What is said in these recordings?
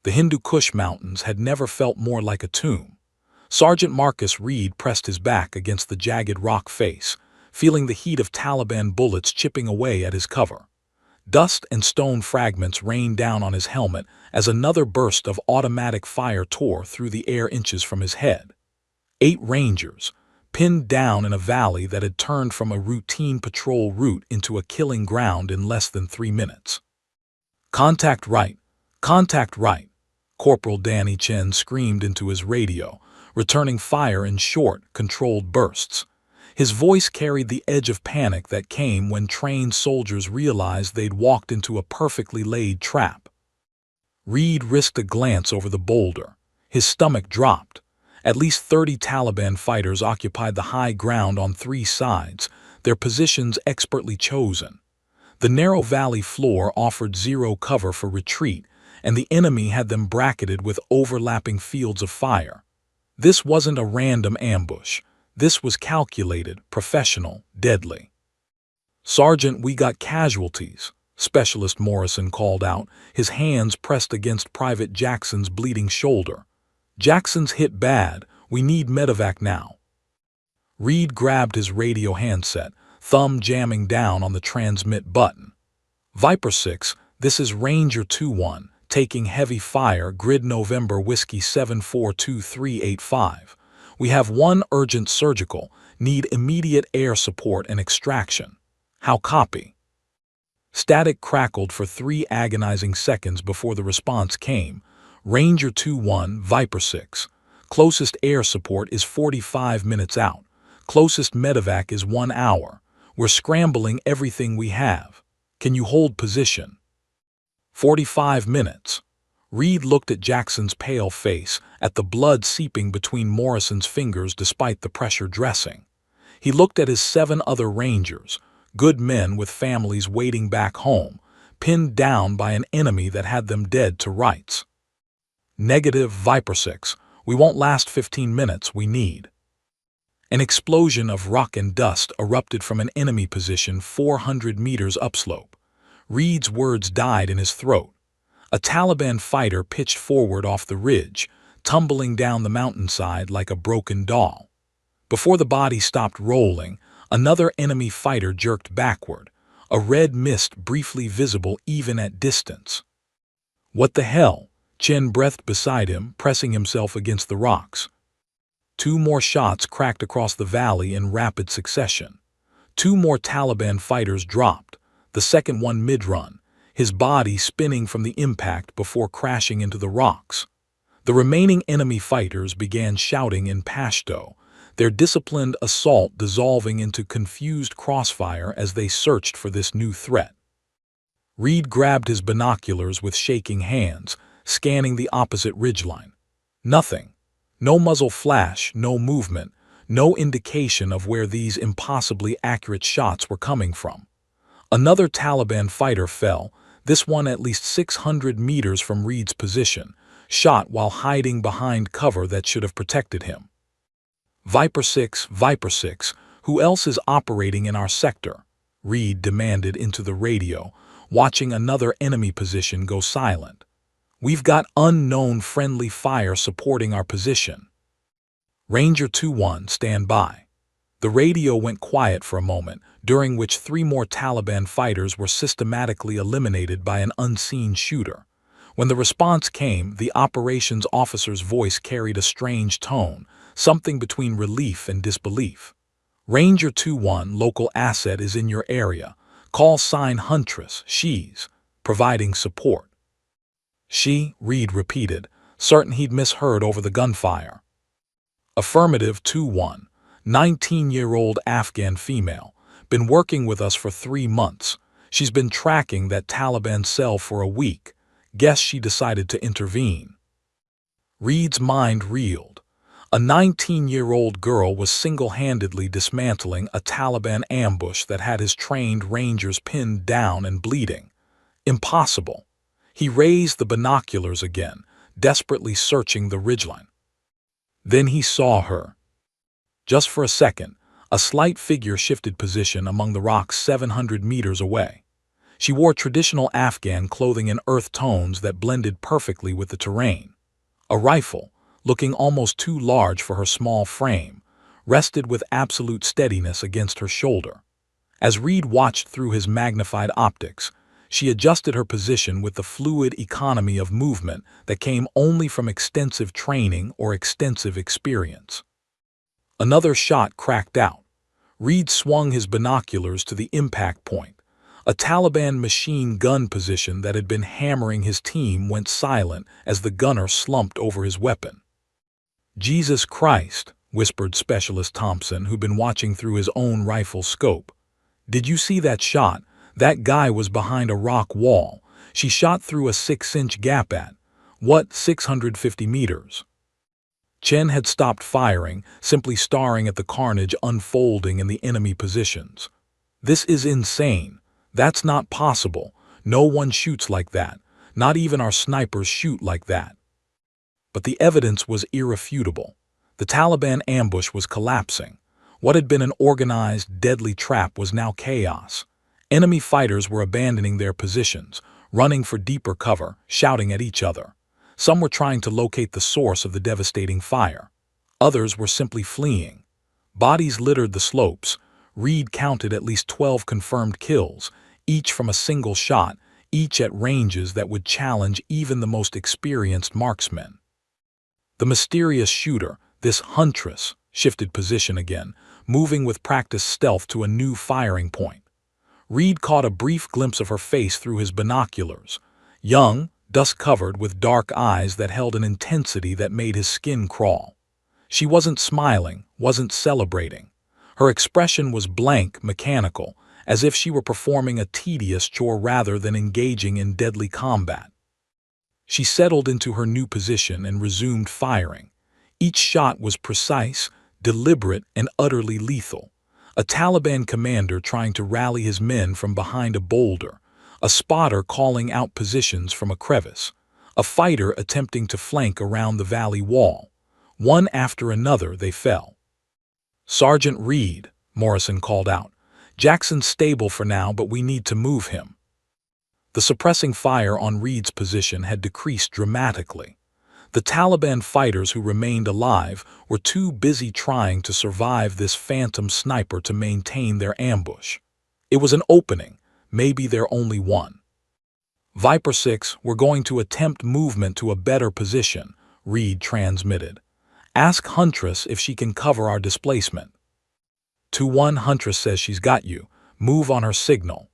The Hindu Kush Mountains had never felt more like a tomb. Sergeant Marcus Reed pressed his back against the jagged rock face, feeling the heat of Taliban bullets chipping away at his cover. Dust and stone fragments rained down on his helmet as another burst of automatic fire tore through the air inches from his head. 8 Rangers, pinned down in a valley that had turned from a routine patrol route into a killing ground in less than 3 minutes. "Contact right! Contact right!" Corporal Danny Chen screamed into his radio, returning fire in short, controlled bursts. His voice carried the edge of panic that came when trained soldiers realized they'd walked into a perfectly laid trap. Reed risked a glance over the boulder. His stomach dropped. At least 30 Taliban fighters occupied the high ground on 3 sides, their positions expertly chosen. The narrow valley floor offered zero cover for retreat, and the enemy had them bracketed with overlapping fields of fire. This wasn't a random ambush. This was calculated, professional, deadly. "Sergeant, we got casualties," Specialist Morrison called out, his hands pressed against Private Jackson's bleeding shoulder. "Jackson's hit bad. We need medevac now." Reed grabbed his radio handset, thumb jamming down on the transmit button. "Viper 6, this is Ranger 2-1, taking heavy fire, grid November Whiskey 742385. We have 1 urgent surgical, need immediate air support and extraction. How copy?" Static crackled for 3 agonizing seconds before the response came. "Ranger 2-1, Viper 6. Closest air support is 45 minutes out. Closest medevac is 1 hour. We're scrambling everything we have. Can you hold position?" 45 minutes. Reed looked at Jackson's pale face, at the blood seeping between Morrison's fingers despite the pressure dressing. He looked at his 7 other Rangers, good men with families waiting back home, pinned down by an enemy that had them dead to rights. "Negative, Viper 6. We won't last 15 minutes, we need." An explosion of rock and dust erupted from an enemy position 400 meters upslope. Reed's words died in his throat. A Taliban fighter pitched forward off the ridge, tumbling down the mountainside like a broken doll. Before the body stopped rolling, another enemy fighter jerked backward, a red mist briefly visible even at distance. "What the hell?" Chen breathed beside him, pressing himself against the rocks. 2 more shots cracked across the valley in rapid succession. 2 more Taliban fighters dropped, the second one mid-run, his body spinning from the impact before crashing into the rocks. The remaining enemy fighters began shouting in Pashto, their disciplined assault dissolving into confused crossfire as they searched for this new threat. Reed grabbed his binoculars with shaking hands, scanning the opposite ridgeline. Nothing. No muzzle flash, no movement, no indication of where these impossibly accurate shots were coming from. Another Taliban fighter fell, this one at least 600 meters from Reed's position, shot while hiding behind cover that should have protected him. Viper 6, who else is operating in our sector?" Reed demanded into the radio, watching another enemy position go silent. "We've got unknown friendly fire supporting our position." "Ranger 2-1, stand by." The radio went quiet for a moment, during which 3 more Taliban fighters were systematically eliminated by an unseen shooter. When the response came, the operations officer's voice carried a strange tone, something between relief and disbelief. "Ranger 2-1, local asset is in your area. Call sign Huntress, she's providing support." "She," Reed repeated, certain he'd misheard over the gunfire. "Affirmative 2-1, 19-year-old Afghan female, been working with us for 3 months. She's been tracking that Taliban cell for a week. Guess she decided to intervene." Reed's mind reeled. A 19-year-old girl was single-handedly dismantling a Taliban ambush that had his trained Rangers pinned down and bleeding. Impossible. He raised the binoculars again, desperately searching the ridgeline. Then he saw her. Just for a second, a slight figure shifted position among the rocks 700 meters away. She wore traditional Afghan clothing in earth tones that blended perfectly with the terrain. A rifle, looking almost too large for her small frame, rested with absolute steadiness against her shoulder. As Reed watched through his magnified optics, she adjusted her position with the fluid economy of movement that came only from extensive training or extensive experience. Another shot cracked out. Reed swung his binoculars to the impact point. A Taliban machine gun position that had been hammering his team went silent as the gunner slumped over his weapon. "Jesus Christ," whispered Specialist Thompson, who'd been watching through his own rifle scope. "Did you see that shot? That guy was behind a rock wall. She shot through a 6-inch gap at, what, 650 meters?" Chen had stopped firing, simply staring at the carnage unfolding in the enemy positions. "This is insane. That's not possible. No one shoots like that. Not even our snipers shoot like that." But the evidence was irrefutable. The Taliban ambush was collapsing. What had been an organized, deadly trap was now chaos. Enemy fighters were abandoning their positions, running for deeper cover, shouting at each other. Some were trying to locate the source of the devastating fire. Others were simply fleeing. Bodies littered the slopes. Reed counted at least 12 confirmed kills, each from a single shot, each at ranges that would challenge even the most experienced marksmen. The mysterious shooter, this huntress, shifted position again, moving with practiced stealth to a new firing point. Reed caught a brief glimpse of her face through his binoculars. Young, dust-covered, with dark eyes that held an intensity that made his skin crawl. She wasn't smiling, wasn't celebrating. Her expression was blank, mechanical, as if she were performing a tedious chore rather than engaging in deadly combat. She settled into her new position and resumed firing. Each shot was precise, deliberate, and utterly lethal. A Taliban commander trying to rally his men from behind a boulder, a spotter calling out positions from a crevice, a fighter attempting to flank around the valley wall. One after another they fell. "Sergeant Reed," Morrison called out. "Jackson's stable for now, but we need to move him." The suppressing fire on Reed's position had decreased dramatically. The Taliban fighters who remained alive were too busy trying to survive this phantom sniper to maintain their ambush. It was an opening, maybe their only one. "Viper 6, we're going to attempt movement to a better position," Reed transmitted. "Ask Huntress if she can cover our displacement." 2-1, Huntress says she's got you. Move on her signal."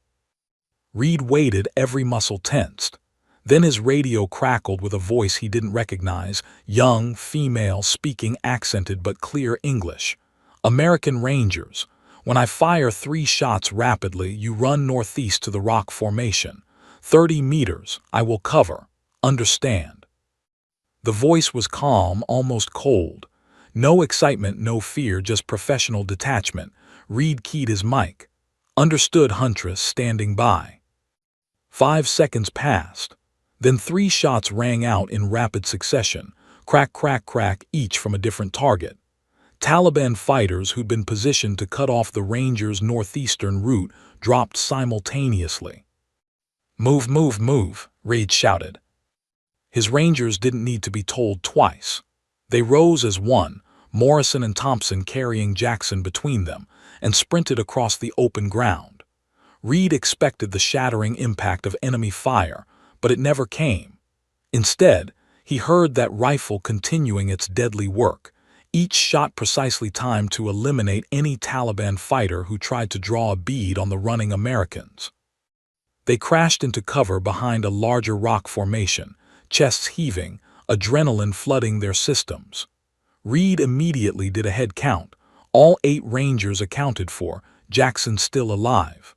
Reed waited, every muscle tensed. Then his radio crackled with a voice he didn't recognize, young, female, speaking accented but clear English. "American Rangers. When I fire 3 shots rapidly, you run northeast to the rock formation. 30 meters, I will cover. Understand?" The voice was calm, almost cold. No excitement, no fear, just professional detachment. Reed keyed his mic. "Understood, Huntress," standing by. 5 seconds passed. Then 3 shots rang out in rapid succession, crack, crack, crack, each from a different target. Taliban fighters who'd been positioned to cut off the Rangers' northeastern route dropped simultaneously. "Move, move, move," Reed shouted. His Rangers didn't need to be told twice. They rose as one, Morrison and Thompson carrying Jackson between them, and sprinted across the open ground. Reed expected the shattering impact of enemy fire, but it never came. Instead, he heard that rifle continuing its deadly work, each shot precisely timed to eliminate any Taliban fighter who tried to draw a bead on the running Americans. They crashed into cover behind a larger rock formation, chests heaving, adrenaline flooding their systems. Reed immediately did a head count. All 8 Rangers accounted for, Jackson still alive.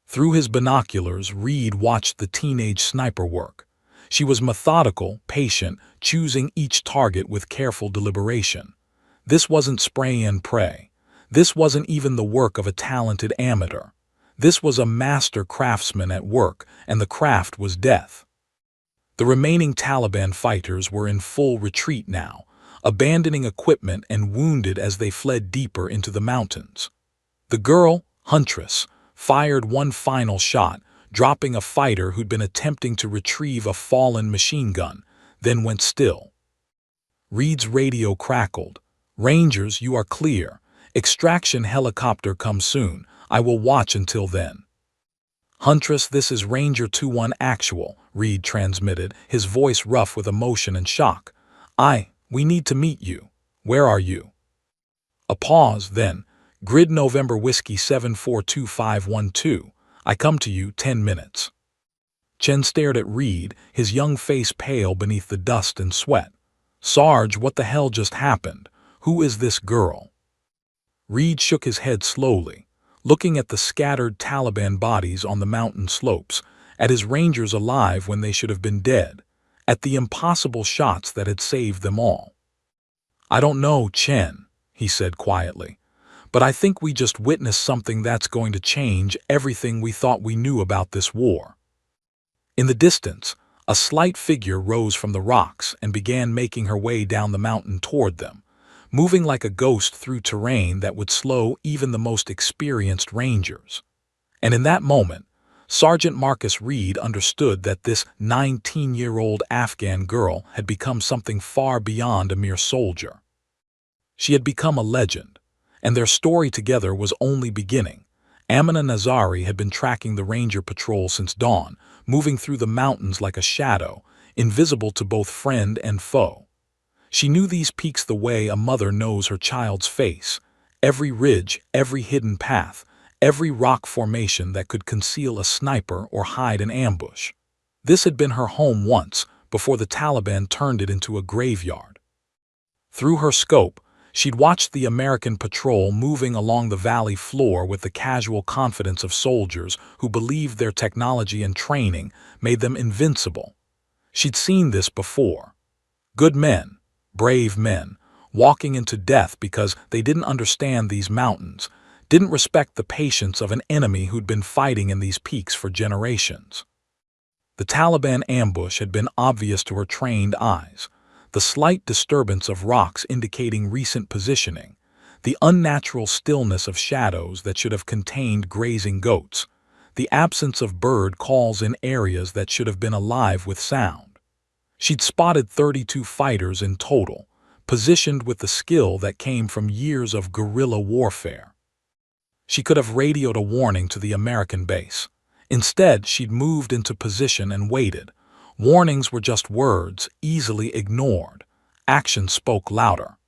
Through his binoculars, Reed watched the teenage sniper work. She was methodical, patient, choosing each target with careful deliberation. This wasn't spray and pray. This wasn't even the work of a talented amateur. This was a master craftsman at work, and the craft was death. The remaining Taliban fighters were in full retreat now, abandoning equipment and wounded as they fled deeper into the mountains. The girl, Huntress, fired one final shot, dropping a fighter who'd been attempting to retrieve a fallen machine gun, then went still. Reed's radio crackled. "Rangers, you are clear. Extraction helicopter comes soon. I will watch until then." "Huntress, this is Ranger 2-1 actual," Reed transmitted, his voice rough with emotion and shock. We need to meet you. Where are you?" A pause, then, "Grid November Whiskey 742512. I come to you 10 minutes. Chen stared at Reed, his young face pale beneath the dust and sweat. "Sarge, what the hell just happened? Who is this girl?" Reed shook his head slowly, looking at the scattered Taliban bodies on the mountain slopes, at his Rangers alive when they should have been dead, at the impossible shots that had saved them all. "I don't know, Chen," he said quietly, "but I think we just witnessed something that's going to change everything we thought we knew about this war." In the distance, a slight figure rose from the rocks and began making her way down the mountain toward them, moving like a ghost through terrain that would slow even the most experienced Rangers. And in that moment, Sergeant Marcus Reed understood that this 19-year-old Afghan girl had become something far beyond a mere soldier. She had become a legend, and their story together was only beginning. Amina Nazari had been tracking the Ranger patrol since dawn, moving through the mountains like a shadow, invisible to both friend and foe. She knew these peaks the way a mother knows her child's face, every ridge, every hidden path, every rock formation that could conceal a sniper or hide an ambush. This had been her home once, before the Taliban turned it into a graveyard. Through her scope, she'd watched the American patrol moving along the valley floor with the casual confidence of soldiers who believed their technology and training made them invincible. She'd seen this before. Good men, brave men, walking into death because they didn't understand these mountains, didn't respect the patience of an enemy who'd been fighting in these peaks for generations. The Taliban ambush had been obvious to her trained eyes. The slight disturbance of rocks indicating recent positioning, the unnatural stillness of shadows that should have contained grazing goats, the absence of bird calls in areas that should have been alive with sound. She'd spotted 32 fighters in total, positioned with the skill that came from years of guerrilla warfare. She could have radioed a warning to the American base. Instead, she'd moved into position and waited. Warnings were just words, easily ignored. Action spoke louder.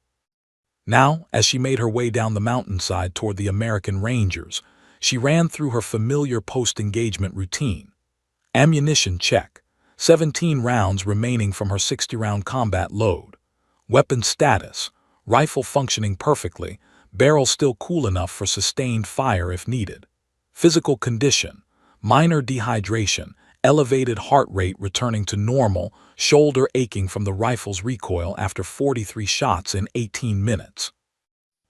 Now, as she made her way down the mountainside toward the American Rangers, she ran through her familiar post-engagement routine. Ammunition check. 17 rounds remaining from her 60-round combat load. Weapon status. Rifle functioning perfectly, barrel still cool enough for sustained fire if needed. Physical condition. Minor dehydration, elevated heart rate returning to normal, shoulder aching from the rifle's recoil after 43 shots in 18 minutes.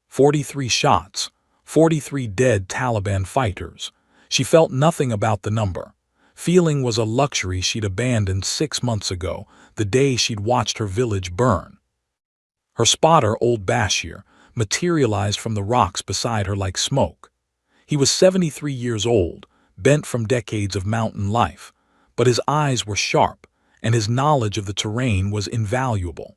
43 shots, 43 dead Taliban fighters. She felt nothing about the number. Feeling was a luxury she'd abandoned 6 months ago, the day she'd watched her village burn. Her spotter, old Bashir, materialized from the rocks beside her like smoke. He was 73 years old, bent from decades of mountain life, but his eyes were sharp, and his knowledge of the terrain was invaluable.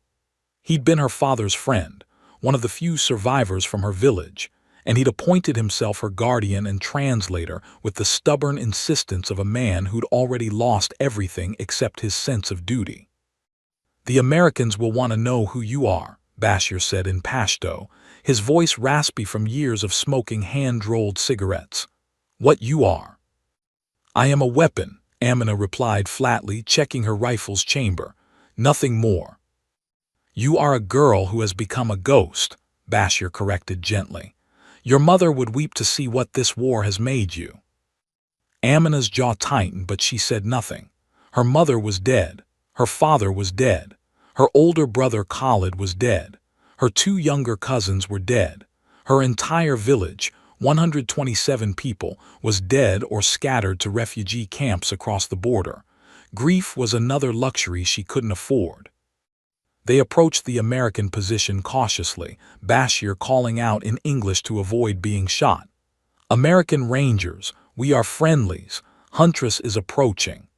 He'd been her father's friend, one of the few survivors from her village, and he'd appointed himself her guardian and translator with the stubborn insistence of a man who'd already lost everything except his sense of duty. "The Americans will want to know who you are," Bashir said in Pashto, his voice raspy from years of smoking hand-rolled cigarettes. "What you are." "I am a weapon," Amina replied flatly, checking her rifle's chamber. "Nothing more." "You are a girl who has become a ghost," Bashir corrected gently. "Your mother would weep to see what this war has made you." Amina's jaw tightened, but she said nothing. Her mother was dead. Her father was dead. Her older brother Khalid was dead. Her 2 younger cousins were dead. Her entire village, 127 people, was dead or scattered to refugee camps across the border. Grief was another luxury she couldn't afford. They approached the American position cautiously, Bashir calling out in English to avoid being shot. "American Rangers, we are friendlies. Huntress is approaching.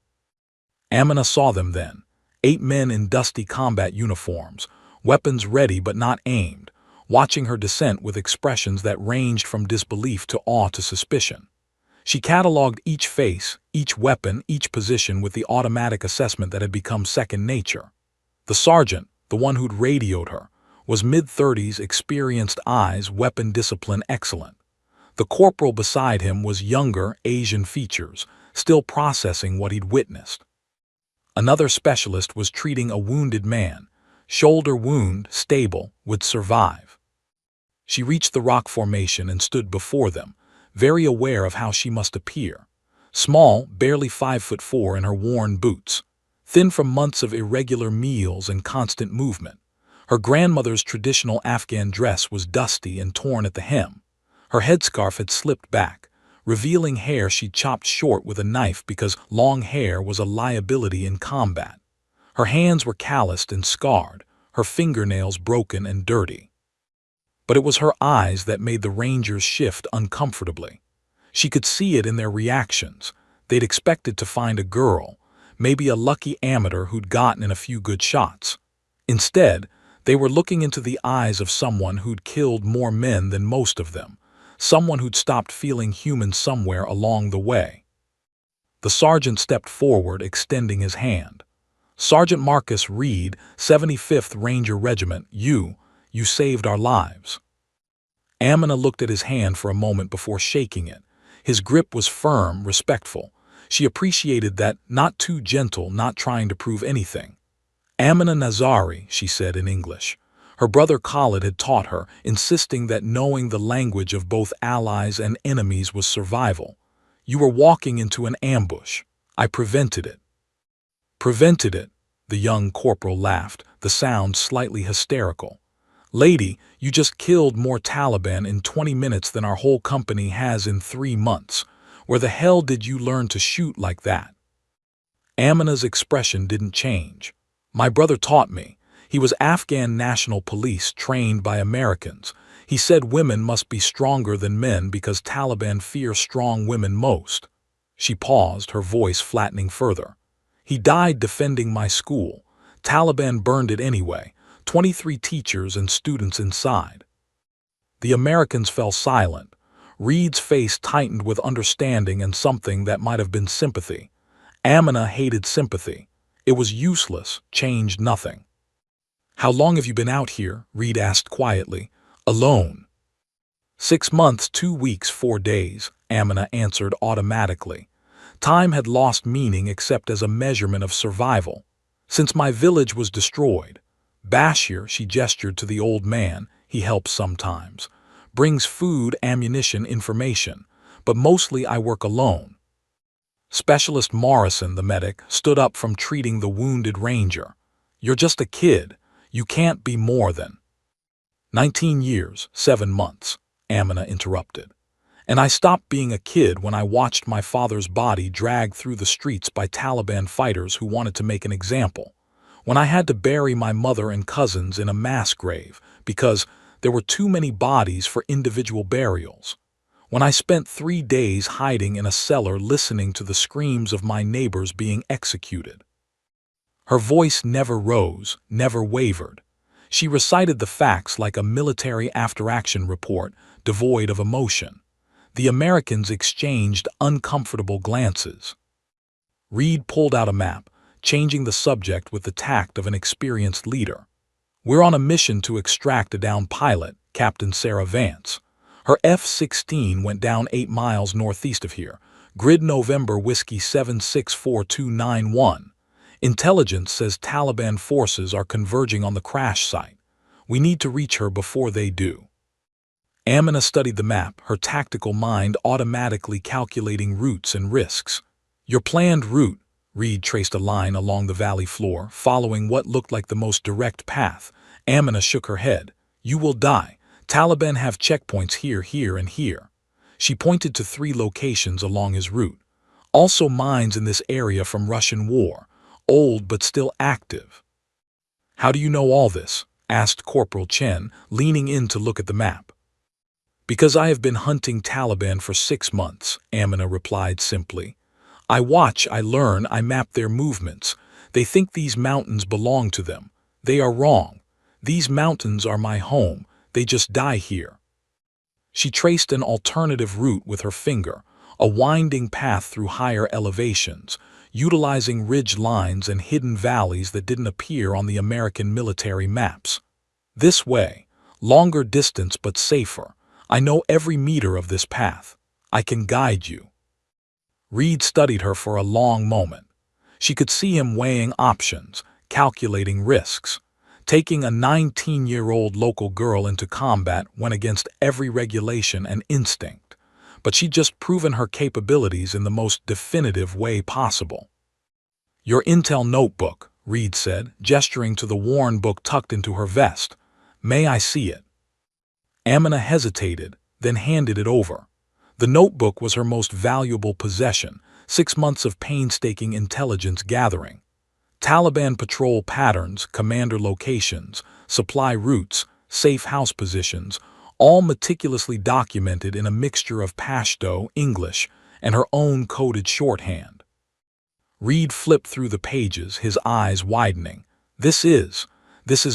Amina saw them then. 8 men in dusty combat uniforms, weapons ready but not aimed, watching her descent with expressions that ranged from disbelief to awe to suspicion. She catalogued each face, each weapon, each position with the automatic assessment that had become second nature. The sergeant, the one who'd radioed her, was mid-30s, experienced eyes, weapon discipline excellent. The corporal beside him was younger, Asian features, still processing what he'd witnessed. Another specialist was treating a wounded man. Shoulder wound, stable, would survive. She reached the rock formation and stood before them, very aware of how she must appear. Small, barely 5'4" in her worn boots, thin from months of irregular meals and constant movement. Her grandmother's traditional Afghan dress was dusty and torn at the hem. Her headscarf had slipped back, revealing hair she'd chopped short with a knife because long hair was a liability in combat. Her hands were calloused and scarred, her fingernails broken and dirty. But it was her eyes that made the Rangers shift uncomfortably. She could see it in their reactions. They'd expected to find a girl, maybe a lucky amateur who'd gotten in a few good shots. Instead, they were looking into the eyes of someone who'd killed more men than most of them, someone who'd stopped feeling human somewhere along the way. The sergeant stepped forward, extending his hand. "Sergeant Marcus Reed, 75th Ranger Regiment, you saved our lives." Amina looked at his hand for a moment before shaking it. His grip was firm, respectful. She appreciated that, not too gentle, not trying to prove anything. "Amina Nazari," she said in English. Her brother Khalid had taught her, insisting that knowing the language of both allies and enemies was survival. "You were walking into an ambush. I prevented it." "Prevented it?" The young corporal laughed, the sound slightly hysterical. "Lady, you just killed more Taliban in 20 minutes than our whole company has in 3 months. Where the hell did you learn to shoot like that?" Amina's expression didn't change. "My brother taught me. He was Afghan National Police, trained by Americans. He said women must be stronger than men because Taliban fear strong women most." She paused, her voice flattening further. "He died defending my school. Taliban burned it anyway. 23 teachers and students inside." The Americans fell silent. Reed's face tightened with understanding and something that might have been sympathy. Amina hated sympathy. It was useless, changed nothing. "How long have you been out here?" Reed asked quietly. "Alone." 6 months, 2 weeks, 4 days, Amina answered automatically. Time had lost meaning except as a measurement of survival. "Since my village was destroyed. Bashir," she gestured to the old man, "he helps sometimes. Brings food, ammunition, information. But mostly I work alone." Specialist Morrison, the medic, stood up from treating the wounded ranger. "You're just a kid. You can't be more than 19 years, 7 months, Amina interrupted. "And I stopped being a kid when I watched my father's body dragged through the streets by Taliban fighters who wanted to make an example. When I had to bury my mother and cousins in a mass grave because there were too many bodies for individual burials. When I spent 3 days hiding in a cellar listening to the screams of my neighbors being executed." Her voice never rose, never wavered. She recited the facts like a military after-action report, devoid of emotion. The Americans exchanged uncomfortable glances. Reed pulled out a map, changing the subject with the tact of an experienced leader. "We're on a mission to extract a downed pilot, Captain Sarah Vance. Her F-16 went down 8 miles northeast of here. Grid November Whiskey 764291. Intelligence says Taliban forces are converging on the crash site. We need to reach her before they do." Amina studied the map, her tactical mind automatically calculating routes and risks. "Your planned route," Reed traced a line along the valley floor, following what looked like the most direct path. Amina shook her head. "You will die. Taliban have checkpoints here, here, and here." She pointed to 3 locations along his route. "Also mines in this area from Russian war. Old but still active." "How do you know all this?" asked Corporal Chen, leaning in to look at the map. "Because I have been hunting Taliban for 6 months," Amina replied simply. I watch, I learn, I map their movements. They think these mountains belong to them. They are wrong. These mountains are my home. They just die here. She traced an alternative route with her finger, a winding path through higher elevations, utilizing ridge lines and hidden valleys that didn't appear on the American military maps. This way, longer distance but safer. I know every meter of this path. I can guide you. Reed studied her for a long moment. She could see him weighing options, calculating risks. Taking a 19-year-old local girl into combat went against every regulation and instinct, but she'd just proven her capabilities in the most definitive way possible. Your intel notebook, Reed said, gesturing to the worn book tucked into her vest. May I see it? Amina hesitated, then handed it over. The notebook was her most valuable possession, 6 months of painstaking intelligence gathering. Taliban patrol patterns, commander locations, supply routes, safe house positions, all meticulously documented in a mixture of Pashto, English, and her own coded shorthand. Reed flipped through the pages, his eyes widening. This is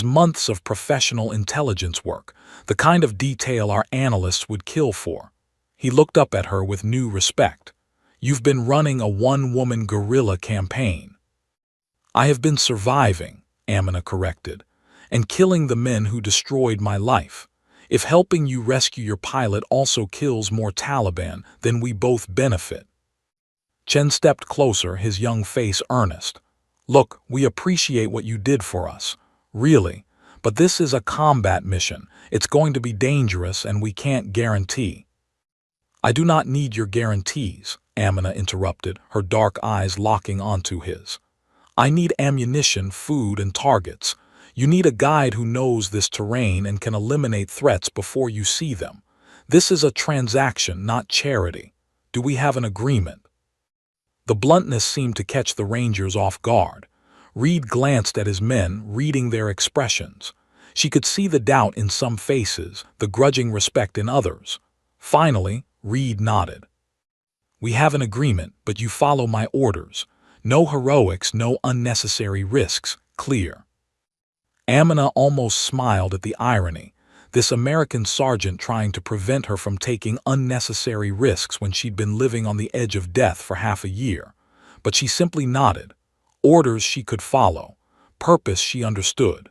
months of professional intelligence work, the kind of detail our analysts would kill for. He looked up at her with new respect. You've been running a one-woman guerrilla campaign. I have been surviving, Amina corrected, and killing the men who destroyed my life. If helping you rescue your pilot also kills more Taliban, then we both benefit. Chen stepped closer, his young face earnest. Look, we appreciate what you did for us. Really. But this is a combat mission. It's going to be dangerous and we can't guarantee. I do not need your guarantees, Amina interrupted, her dark eyes locking onto his. I need ammunition, food, and targets. You need a guide who knows this terrain and can eliminate threats before you see them. This is a transaction, not charity. Do we have an agreement? The bluntness seemed to catch the Rangers off guard. Reed glanced at his men, reading their expressions. She could see the doubt in some faces, the grudging respect in others. Finally, Reed nodded. We have an agreement, but you follow my orders. No heroics, no unnecessary risks, clear. Amina almost smiled at the irony, this American sergeant trying to prevent her from taking unnecessary risks when she'd been living on the edge of death for half a year. But she simply nodded. Orders she could follow, purpose she understood.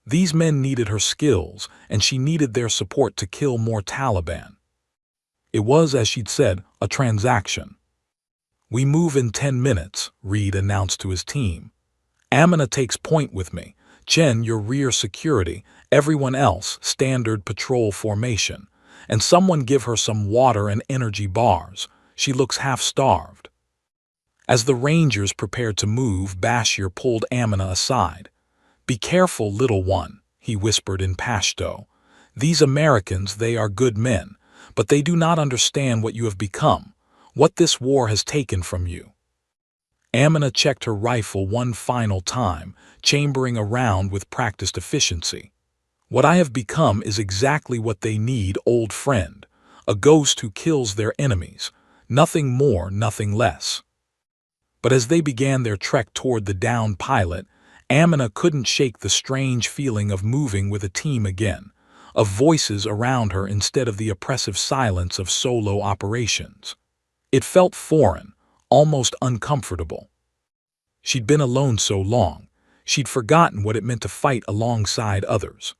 These men needed her skills, and she needed their support to kill more Taliban. It was, as she'd said, a transaction. We move in 10 minutes, Reed announced to his team. Amina takes point with me. Chen, your rear security. Everyone else, standard patrol formation. And someone give her some water and energy bars. She looks half-starved. As the Rangers prepared to move, Bashir pulled Amina aside. Be careful, little one, he whispered in Pashto. These Americans, they are good men, but they do not understand what you have become, what this war has taken from you. Amina checked her rifle one final time, chambering around with practiced efficiency. What I have become is exactly what they need, old friend, a ghost who kills their enemies, nothing more, nothing less. But as they began their trek toward the downed pilot, Amina couldn't shake the strange feeling of moving with a team again, of voices around her instead of the oppressive silence of solo operations. It felt foreign, almost uncomfortable. She'd been alone so long, she'd forgotten what it meant to fight alongside others.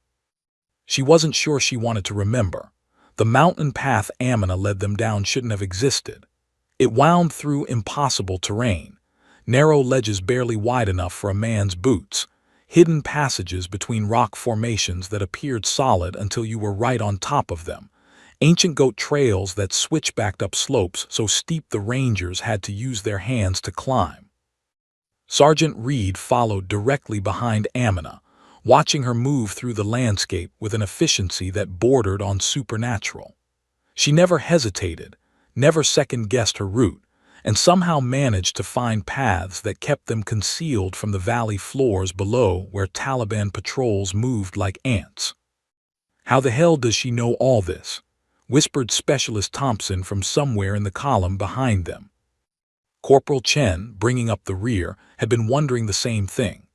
She wasn't sure she wanted to remember. The mountain path Amina led them down shouldn't have existed. It wound through impossible terrain, narrow ledges barely wide enough for a man's boots, hidden passages between rock formations that appeared solid until you were right on top of them, ancient goat trails that switchbacked up slopes so steep the Rangers had to use their hands to climb. Sergeant Reed followed directly behind Amina, watching her move through the landscape with an efficiency that bordered on supernatural. She never hesitated, never second-guessed her route, and somehow managed to find paths that kept them concealed from the valley floors below where Taliban patrols moved like ants. How the hell does she know all this? Whispered Specialist Thompson from somewhere in the column behind them. Corporal Chen, bringing up the rear, had been wondering the same thing.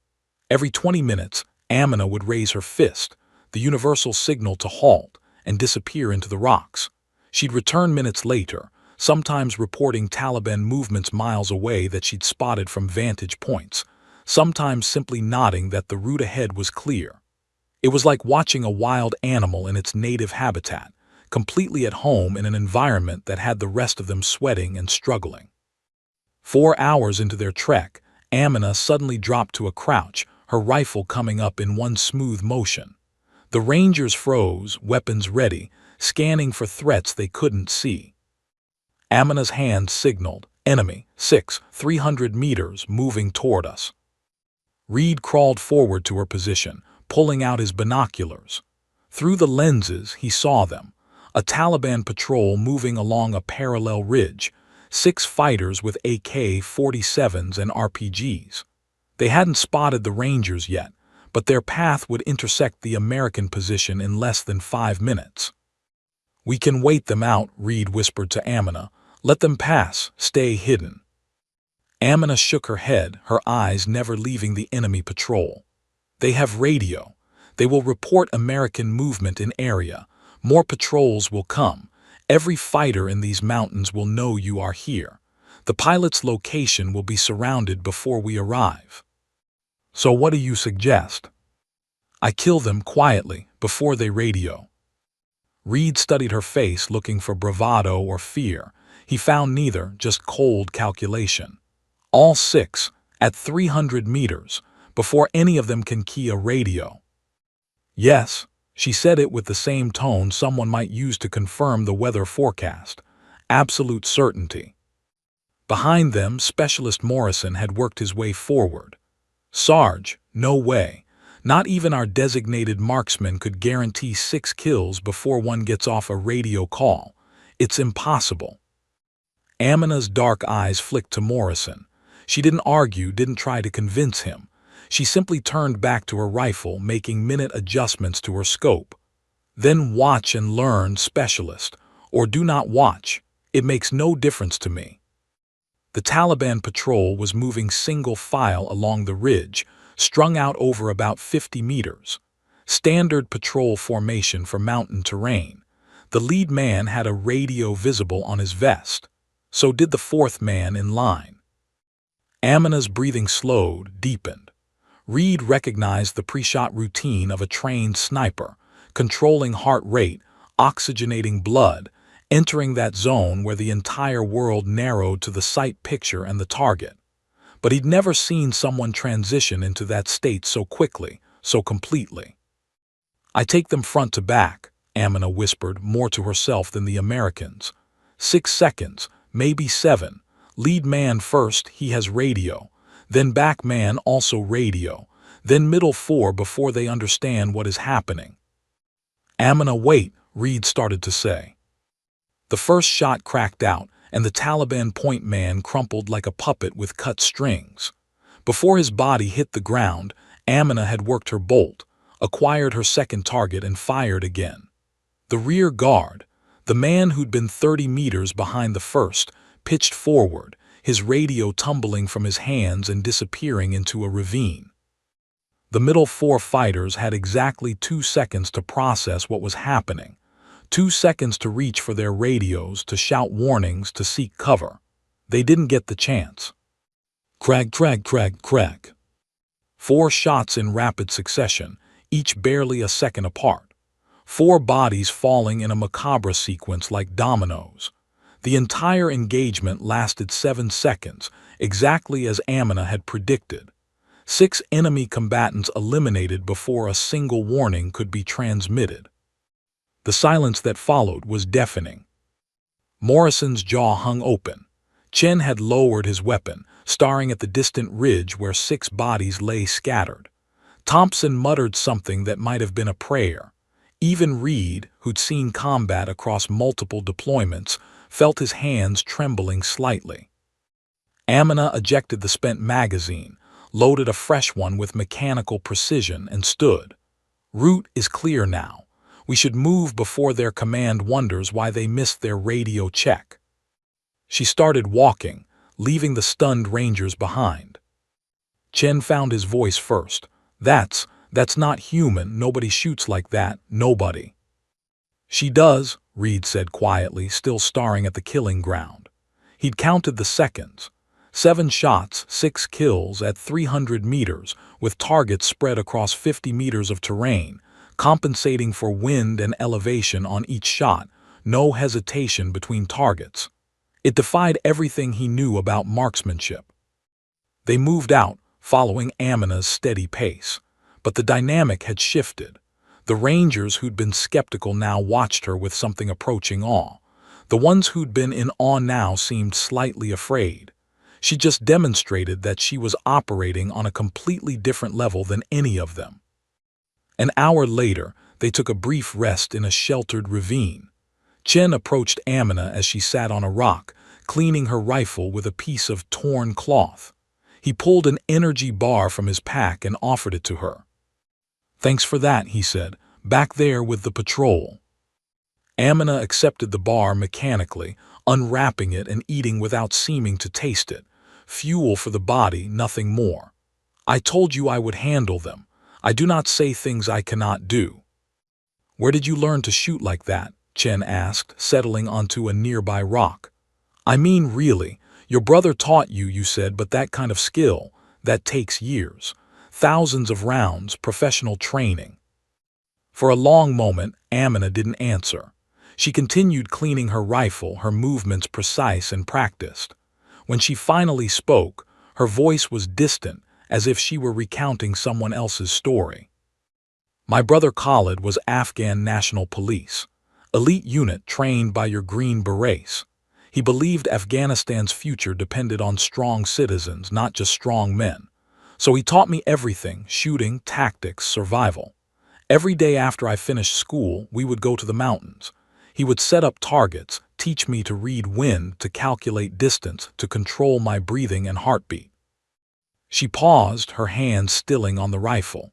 Every 20 minutes, Amina would raise her fist, the universal signal to halt, and disappear into the rocks. She'd return minutes later, sometimes reporting Taliban movements miles away that she'd spotted from vantage points, sometimes simply nodding that the route ahead was clear. It was like watching a wild animal in its native habitat, completely at home in an environment that had the rest of them sweating and struggling. 4 hours into their trek, Amina suddenly dropped to a crouch, her rifle coming up in one smooth motion. The Rangers froze, weapons ready, scanning for threats they couldn't see. Amina's hand signaled, "Enemy, 300 meters, moving toward us." Reed crawled forward to her position, pulling out his binoculars. Through the lenses, he saw them, a Taliban patrol moving along a parallel ridge, 6 fighters with AK-47s and RPGs. They hadn't spotted the Rangers yet, but their path would intersect the American position in less than 5 minutes. "We can wait them out," Reed whispered to Amina. "Let them pass, stay hidden." Amina shook her head, her eyes never leaving the enemy patrol. "They have radio. They will report American movement in area. More patrols will come. Every fighter in these mountains will know you are here. The pilot's location will be surrounded before we arrive." "So what do you suggest?" "I kill them quietly, before they radio." Reed studied her face, looking for bravado or fear. He found neither, just cold calculation. "All 6, at 300 meters, before any of them can key a radio." "Yes," she said it with the same tone someone might use to confirm the weather forecast. Absolute certainty. Behind them, Specialist Morrison had worked his way forward. "Sarge, no way. Not even our designated marksman could guarantee 6 kills before one gets off a radio call. It's impossible." Amina's dark eyes flicked to Morrison. She didn't argue, didn't try to convince him. She simply turned back to her rifle, making minute adjustments to her scope. "Then watch and learn, Specialist, or do not watch. It makes no difference to me." The Taliban patrol was moving single file along the ridge, strung out over about 50 meters. Standard patrol formation for mountain terrain. The lead man had a radio visible on his vest. So did the 4th man in line. Amina's breathing slowed, deepened. Reed recognized the pre-shot routine of a trained sniper, controlling heart rate, oxygenating blood, entering that zone where the entire world narrowed to the sight picture and the target. But he'd never seen someone transition into that state so quickly, so completely. "I take them front to back," Amina whispered, more to herself than the Americans. 6 seconds, maybe 7. Lead man first, he has radio. Then back man also radio. Then middle 4 before they understand what is happening. "Amina, wait," Reed started to say. The first shot cracked out, and the Taliban point man crumpled like a puppet with cut strings. Before his body hit the ground, Amina had worked her bolt, acquired her second target, and fired again. The rear guard, the man who'd been 30 meters behind the first, pitched forward, his radio tumbling from his hands and disappearing into a ravine. The middle 4 fighters had exactly 2 seconds to process what was happening. 2 seconds to reach for their radios, to shout warnings, to seek cover. They didn't get the chance. Crack, crack, crack, crack. 4 shots in rapid succession, each barely a second apart. 4 bodies falling in a macabre sequence like dominoes. The entire engagement lasted 7 seconds, exactly as Amina had predicted. 6 enemy combatants eliminated before a single warning could be transmitted. The silence that followed was deafening. Morrison's jaw hung open. Chen had lowered his weapon, staring at the distant ridge where 6 bodies lay scattered. Thompson muttered something that might have been a prayer. Even Reed, who'd seen combat across multiple deployments, felt his hands trembling slightly. Amina ejected the spent magazine, loaded a fresh one with mechanical precision, and stood. "Route is clear now. We should move before their command wonders why they missed their radio check." She started walking, leaving the stunned Rangers behind. Chen found his voice first. That's not human. Nobody shoots like that. Nobody. She does, Reed said quietly, still staring at the killing ground. He'd counted the seconds. 7 shots, 6 kills at 300 meters, with targets spread across 50 meters of terrain, compensating for wind and elevation on each shot, no hesitation between targets. It defied everything he knew about marksmanship. They moved out, following Amina's steady pace. But the dynamic had shifted. The Rangers who'd been skeptical now watched her with something approaching awe. The ones who'd been in awe now seemed slightly afraid. She just demonstrated that she was operating on a completely different level than any of them. An hour later, they took a brief rest in a sheltered ravine. Chen approached Amina as she sat on a rock, cleaning her rifle with a piece of torn cloth. He pulled an energy bar from his pack and offered it to her. "Thanks for that," he said, "back there with the patrol." Amina accepted the bar mechanically, unwrapping it and eating without seeming to taste it. Fuel for the body, nothing more. "I told you I would handle them. I do not say things I cannot do." "Where did you learn to shoot like that?" Chen asked, settling onto a nearby rock. "I mean, really, your brother taught you, you said, but that kind of skill, that takes years. Thousands of rounds, professional training." For a long moment, Amina didn't answer. She continued cleaning her rifle, her movements precise and practiced. When she finally spoke, her voice was distant, as if she were recounting someone else's story. "My brother Khalid was Afghan National Police, elite unit trained by your Green Berets. He believed Afghanistan's future depended on strong citizens, not just strong men. So he taught me everything: shooting, tactics, survival. Every day after I finished school, we would go to the mountains. He would set up targets, teach me to read wind, to calculate distance, to control my breathing and heartbeat." She paused, her hands stilling on the rifle.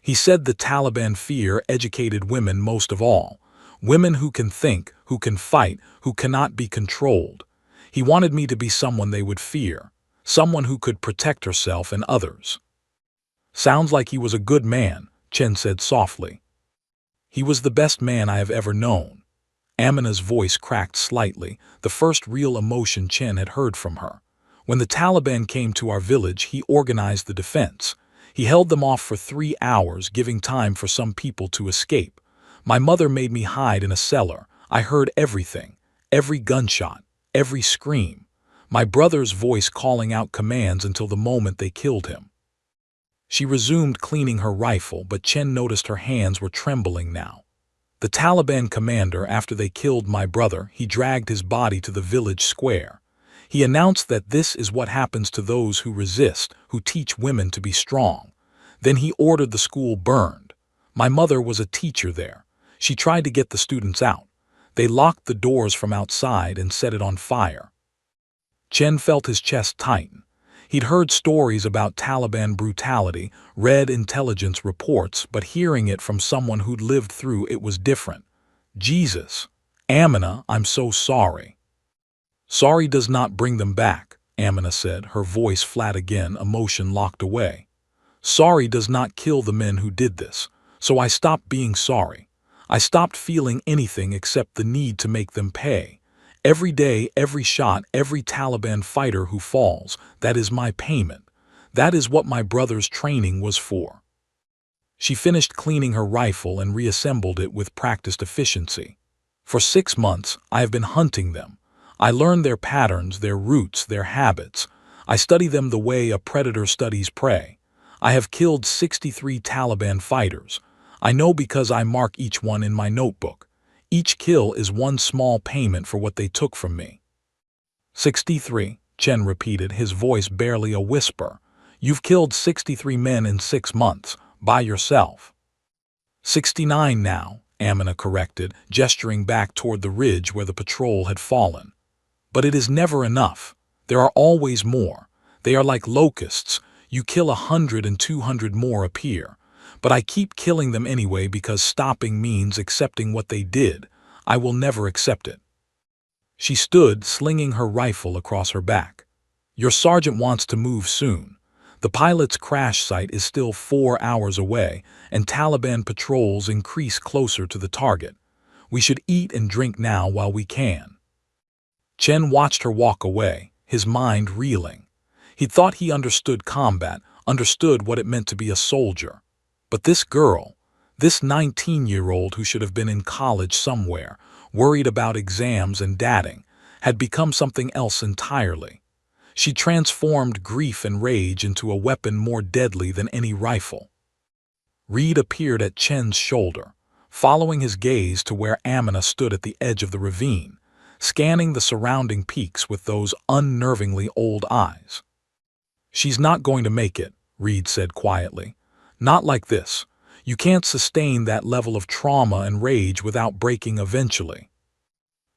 "He said the Taliban fear educated women most of all. Women who can think, who can fight, who cannot be controlled. He wanted me to be someone they would fear. Someone who could protect herself and others." "Sounds like he was a good man," Chen said softly. "He was the best man I have ever known." Amina's voice cracked slightly, the first real emotion Chen had heard from her. "When the Taliban came to our village, he organized the defense. He held them off for 3 hours, giving time for some people to escape. My mother made me hide in a cellar. I heard everything, every gunshot, every scream. My brother's voice calling out commands until the moment they killed him." She resumed cleaning her rifle, but Chen noticed her hands were trembling now. "The Taliban commander, after they killed my brother, he dragged his body to the village square. He announced that this is what happens to those who resist, who teach women to be strong. Then he ordered the school burned. My mother was a teacher there. She tried to get the students out. They locked the doors from outside and set it on fire." Chen felt his chest tighten. He'd heard stories about Taliban brutality, read intelligence reports, but hearing it from someone who'd lived through it was different. "Jesus. Amina, I'm so sorry." "Sorry does not bring them back," Amina said, her voice flat again, emotion locked away. "Sorry does not kill the men who did this. So I stopped being sorry. I stopped feeling anything except the need to make them pay. Every day, every shot, every Taliban fighter who falls, that is my payment. That is what my brother's training was for." She finished cleaning her rifle and reassembled it with practiced efficiency. "For 6 months, I have been hunting them. I learned their patterns, their routes, their habits. I study them the way a predator studies prey. I have killed 63 Taliban fighters. I know because I mark each one in my notebook. Each kill is one small payment for what they took from me." 63, Chen repeated, his voice barely a whisper. "You've killed 63 men in 6 months, by yourself." 69 now, Amina corrected, gesturing back toward the ridge where the patrol had fallen. "But it is never enough. There are always more. They are like locusts. You kill 100 and 200 more appear. But I keep killing them anyway because stopping means accepting what they did. I will never accept it." She stood, slinging her rifle across her back. Your sergeant wants to move soon. The pilot's crash site is still 4 hours away, and Taliban patrols increase closer to the target. We should eat and drink now while we can. Chen watched her walk away, his mind reeling. He thought he understood combat, understood what it meant to be a soldier. But this girl, this 19-year-old who should have been in college somewhere, worried about exams and dating, had become something else entirely. She transformed grief and rage into a weapon more deadly than any rifle. Reed appeared at Chen's shoulder, following his gaze to where Amina stood at the edge of the ravine, scanning the surrounding peaks with those unnervingly old eyes. "She's not going to make it," Reed said quietly. "Not like this. You can't sustain that level of trauma and rage without breaking eventually."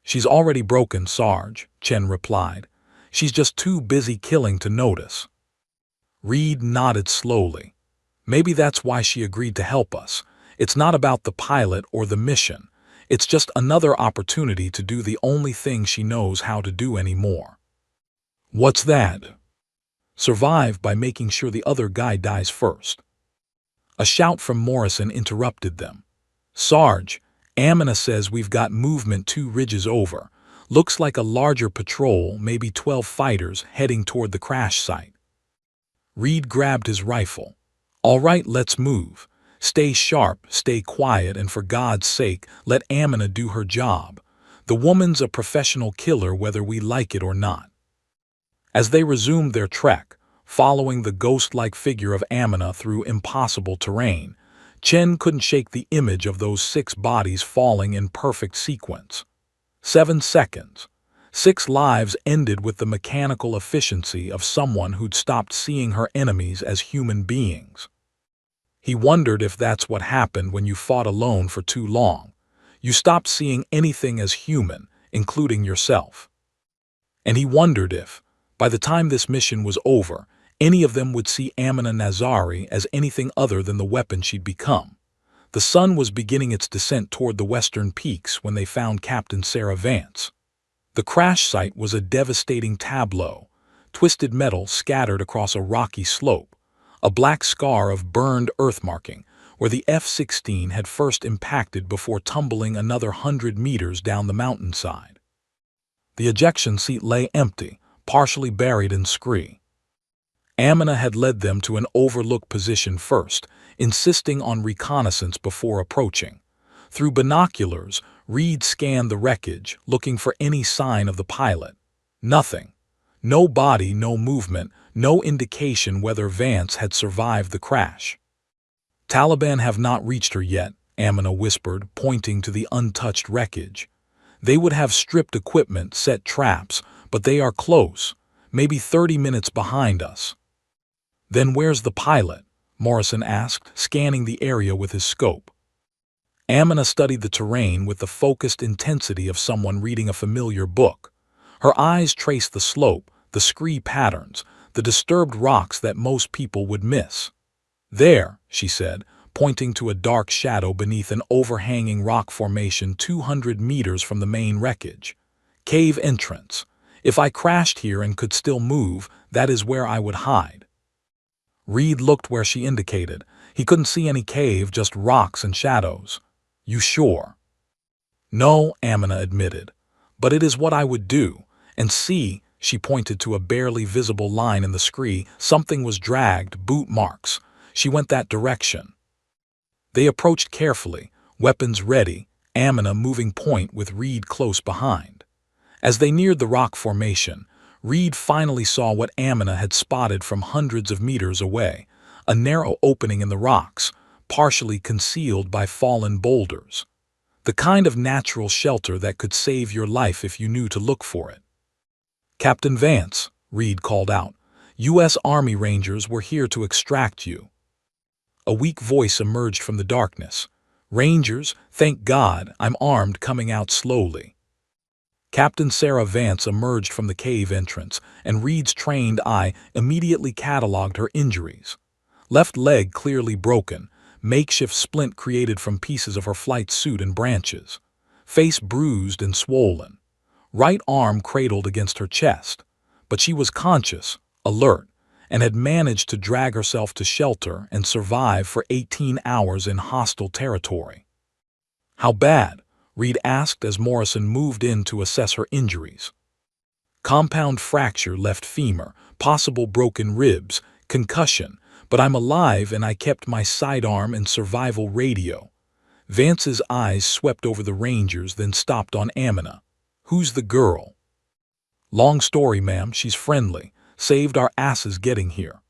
"She's already broken, Sarge," Chen replied. "She's just too busy killing to notice." Reed nodded slowly. "Maybe that's why she agreed to help us. It's not about the pilot or the mission. It's just another opportunity to do the only thing she knows how to do anymore." "What's that?" "Survive by making sure the other guy dies first." A shout from Morrison interrupted them. "Sarge, Amina says we've got movement 2 ridges over. Looks like a larger patrol, maybe 12 fighters, heading toward the crash site." Reed grabbed his rifle. "All right, let's move. Stay sharp, stay quiet, and for God's sake, let Amina do her job. The woman's a professional killer whether we like it or not." As they resumed their trek, following the ghost-like figure of Amina through impossible terrain, Chen couldn't shake the image of those 6 bodies falling in perfect sequence. 7 seconds. 6 lives ended with the mechanical efficiency of someone who'd stopped seeing her enemies as human beings. He wondered if that's what happened when you fought alone for too long. You stopped seeing anything as human, including yourself. And he wondered if, by the time this mission was over, any of them would see Amina Nazari as anything other than the weapon she'd become. The sun was beginning its descent toward the western peaks when they found Captain Sarah Vance. The crash site was a devastating tableau, twisted metal scattered across a rocky slope, a black scar of burned earth marking where the F-16 had first impacted before tumbling another 100 meters down the mountainside. The ejection seat lay empty, partially buried in scree. Amina had led them to an overlooked position first, insisting on reconnaissance before approaching. Through binoculars, Reed scanned the wreckage, looking for any sign of the pilot. Nothing. No body, no movement, no indication whether Vance had survived the crash. "Taliban have not reached her yet," Amina whispered, pointing to the untouched wreckage. "They would have stripped equipment, set traps, but they are close, maybe 30 minutes behind us." "Then where's the pilot?" Morrison asked, scanning the area with his scope. Amina studied the terrain with the focused intensity of someone reading a familiar book. Her eyes traced the slope, the scree patterns, the disturbed rocks that most people would miss. "There," she said, pointing to a dark shadow beneath an overhanging rock formation 200 meters from the main wreckage. "Cave entrance. If I crashed here and could still move, that is where I would hide." Reed looked where she indicated. He couldn't see any cave, just rocks and shadows. "You sure?" "No," Amina admitted. "But it is what I would do. And see," she pointed to a barely visible line in the scree, "something was dragged, boot marks. She went that direction." They approached carefully, weapons ready, Amina moving point with Reed close behind. As they neared the rock formation, Reed finally saw what Amina had spotted from hundreds of meters away, a narrow opening in the rocks, partially concealed by fallen boulders. The kind of natural shelter that could save your life if you knew to look for it. "Captain Vance," Reed called out, "U.S. Army Rangers were here to extract you." A weak voice emerged from the darkness. "Rangers, thank God, I'm armed," coming out slowly. Captain Sarah Vance emerged from the cave entrance, and Reed's trained eye immediately cataloged her injuries. Left leg clearly broken, makeshift splint created from pieces of her flight suit and branches. Face bruised and swollen. Right arm cradled against her chest. but she was conscious, alert, and had managed to drag herself to shelter and survive for 18 hours in hostile territory. "How bad?" Reed asked as Morrison moved in to assess her injuries. "Compound fracture left femur, possible broken ribs, concussion, but I'm alive and I kept my sidearm and survival radio." Vance's eyes swept over the Rangers, then stopped on Amina. "Who's the girl?" "Long story, ma'am. She's friendly. Saved our asses getting here."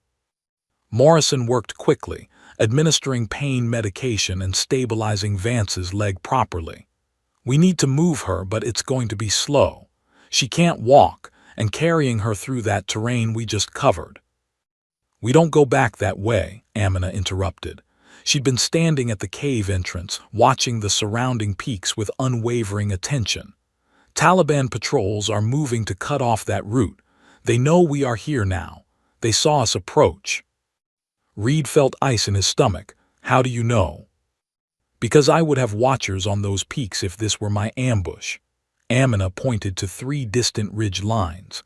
Morrison worked quickly, administering pain medication and stabilizing Vance's leg properly. "We need to move her, but it's going to be slow. She can't walk, and carrying her through that terrain we just covered." "We don't go back that way," Amina interrupted. She'd been standing at the cave entrance, watching the surrounding peaks with unwavering attention. "Taliban patrols are moving to cut off that route. They know we are here now. They saw us approach." Reed felt ice in his stomach. "How do you know?" "Because I would have watchers on those peaks if this were my ambush." Amina pointed to 3 distant ridge lines.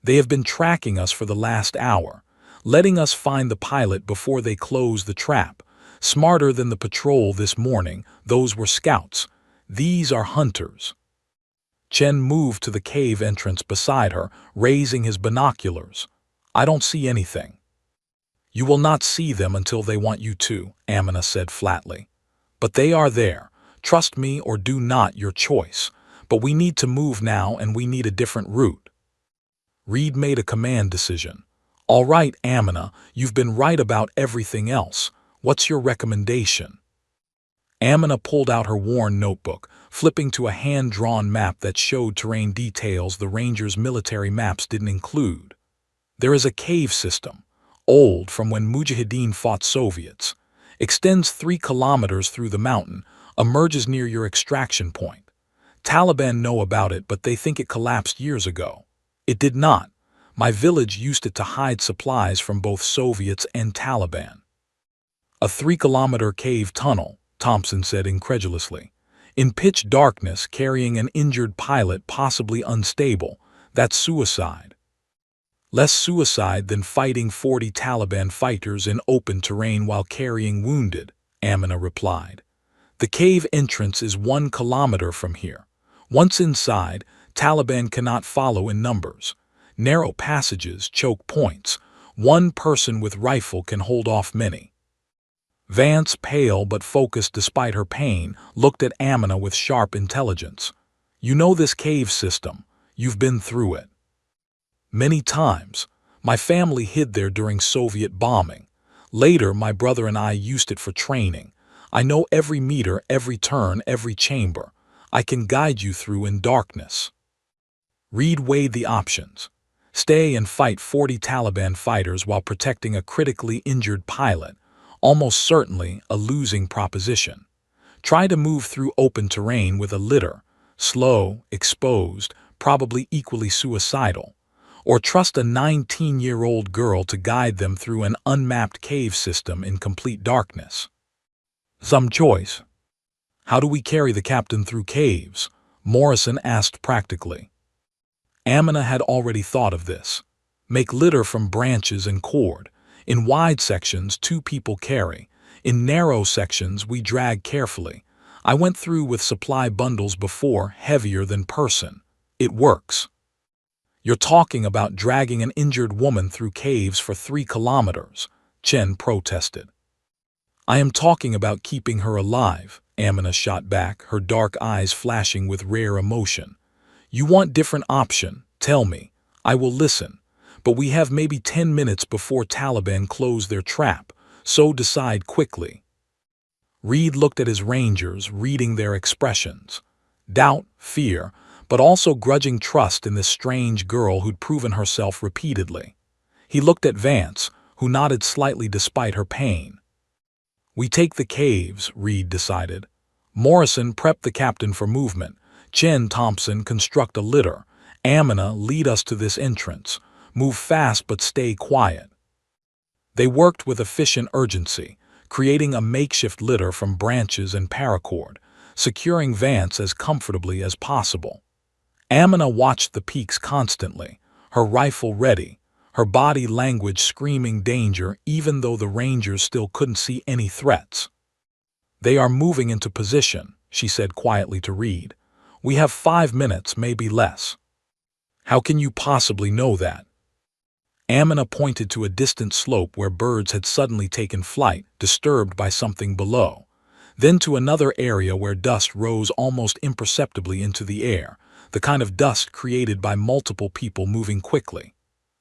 "They have been tracking us for the last hour, letting us find the pilot before they close the trap. Smarter than the patrol this morning. Those were scouts. These are hunters." Chen moved to the cave entrance beside her, raising his binoculars. "I don't see anything." "You will not see them until they want you to," Amina said flatly. "But they are there. Trust me or do not, your choice. But we need to move now and we need a different route." Reed made a command decision. "All right, Amina, you've been right about everything else. What's your recommendation?" Amina pulled out her worn notebook, flipping to a hand-drawn map that showed terrain details the Rangers' military maps didn't include. "There is a cave system, old from when Mujahideen fought Soviets. Extends 3 kilometers through the mountain, emerges near your extraction point. Taliban know about it, but they think it collapsed years ago. It did not. My village used it to hide supplies from both Soviets and Taliban." "A 3-kilometer cave tunnel," Thompson said incredulously. "In pitch darkness, carrying an injured pilot, possibly unstable. That's suicide." "Less suicide than fighting 40 Taliban fighters in open terrain while carrying wounded," Amina replied. "The cave entrance is 1 kilometer from here. Once inside, Taliban cannot follow in numbers. Narrow passages, choke points. One person with rifle can hold off many." Vance, pale but focused despite her pain, looked at Amina with sharp intelligence. "You know this cave system. You've been through it." "Many times. My family hid there during Soviet bombing. Later, my brother and I used it for training. I know every meter, every turn, every chamber. I can guide you through in darkness." Reed weighed the options. Stay and fight 40 Taliban fighters while protecting a critically injured pilot. Almost certainly a losing proposition. Try to move through open terrain with a litter. Slow, exposed, probably equally suicidal. Or trust a 19-year-old girl to guide them through an unmapped cave system in complete darkness. Some choice. "How do we carry the captain through caves?" Morrison asked practically. Amina had already thought of this. "Make litter from branches and cord. In wide sections, 2 people carry. In narrow sections, we drag carefully. I went through with supply bundles before, heavier than person. It works." "You're talking about dragging an injured woman through caves for 3 kilometers, Chen protested. "I am talking about keeping her alive," Amina shot back, her dark eyes flashing with rare emotion. "You want different option, tell me. I will listen. But we have maybe 10 minutes before Taliban close their trap, so decide quickly." Reed looked at his Rangers, reading their expressions. Doubt, fear, but also grudging trust in this strange girl who'd proven herself repeatedly. He looked at Vance, who nodded slightly despite her pain. "We take the caves," Reed decided. "Morrison, prep the captain for movement. Chen, Thompson, construct a litter. Amina, lead us to this entrance. Move fast but stay quiet." They worked with efficient urgency, creating a makeshift litter from branches and paracord, securing Vance as comfortably as possible. Amina watched the peaks constantly, her rifle ready, her body language screaming danger even though the Rangers still couldn't see any threats. "They are moving into position," she said quietly to Reed. "We have 5 minutes, maybe less." "How can you possibly know that?" Amina pointed to a distant slope where birds had suddenly taken flight, disturbed by something below. Then to another area where dust rose almost imperceptibly into the air, the kind of dust created by multiple people moving quickly.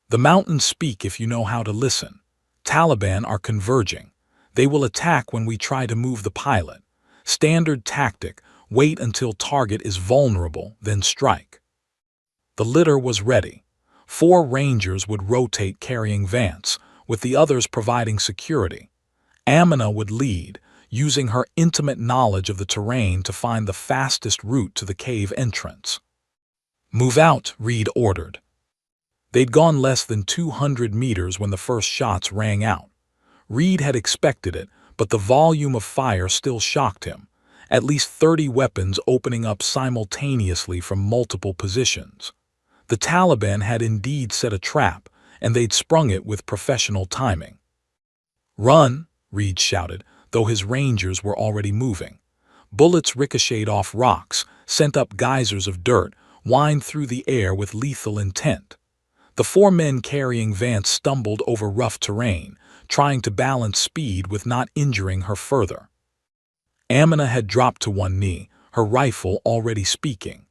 "The mountains speak if you know how to listen. Taliban are converging. They will attack when we try to move the pilot. Standard tactic, wait until target is vulnerable, then strike." The litter was ready. 4 Rangers would rotate carrying Vance, with the others providing security. Amina would lead, using her intimate knowledge of the terrain to find the fastest route to the cave entrance. "Move out," Reed ordered. They'd gone less than 200 meters when the first shots rang out. Reed had expected it, but the volume of fire still shocked him. At least 30 weapons opening up simultaneously from multiple positions. The Taliban had indeed set a trap, and they'd sprung it with professional timing. "Run!" Reed shouted, though his Rangers were already moving. Bullets ricocheted off rocks, sent up geysers of dirt, whined through the air with lethal intent. The 4 men carrying Vance stumbled over rough terrain, trying to balance speed with not injuring her further. Amina had dropped to one knee, her rifle already speaking.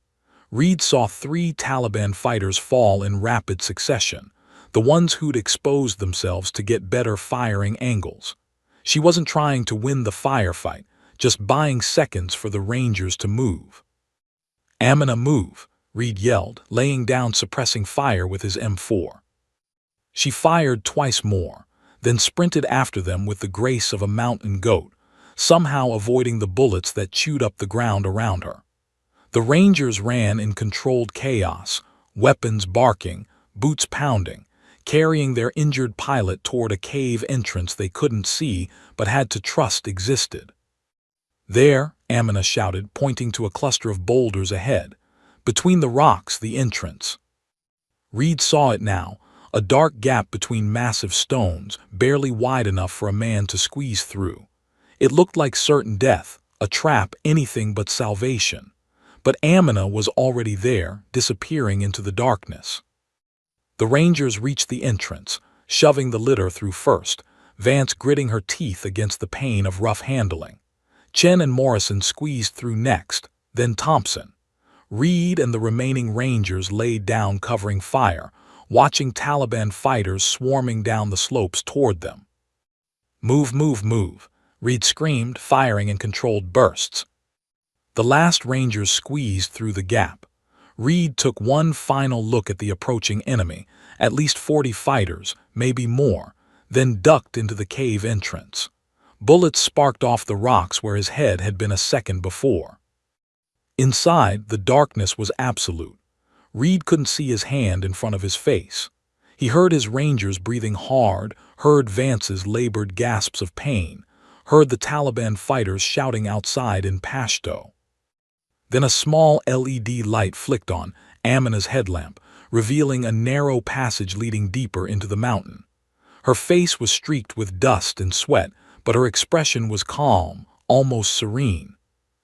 Reed saw 3 Taliban fighters fall in rapid succession, the ones who'd exposed themselves to get better firing angles. She wasn't trying to win the firefight, just buying seconds for the Rangers to move. "Amina, move!" Reed yelled, laying down suppressing fire with his M4. She fired twice more, then sprinted after them with the grace of a mountain goat, somehow avoiding the bullets that chewed up the ground around her. The Rangers ran in controlled chaos, weapons barking, boots pounding, carrying their injured pilot toward a cave entrance they couldn't see but had to trust existed. "There," Amina shouted, pointing to a cluster of boulders ahead. "Between the rocks, the entrance." Reed saw it now, a dark gap between massive stones, barely wide enough for a man to squeeze through. It looked like certain death, a trap, anything but salvation. But Amina was already there, disappearing into the darkness. The Rangers reached the entrance, shoving the litter through first, Vance gritting her teeth against the pain of rough handling. Chen and Morrison squeezed through next, then Thompson. Reed and the remaining Rangers laid down covering fire, watching Taliban fighters swarming down the slopes toward them. "Move, move, move!" Reed screamed, firing in controlled bursts. The last Rangers squeezed through the gap. Reed took one final look at the approaching enemy, at least 40 fighters, maybe more, then ducked into the cave entrance. Bullets sparked off the rocks where his head had been a second before. Inside, the darkness was absolute. Reed couldn't see his hand in front of his face. He heard his Rangers breathing hard, heard Vance's labored gasps of pain, heard the Taliban fighters shouting outside in Pashto. Then a small LED light flicked on Amina's headlamp, revealing a narrow passage leading deeper into the mountain. Her face was streaked with dust and sweat, but her expression was calm, almost serene.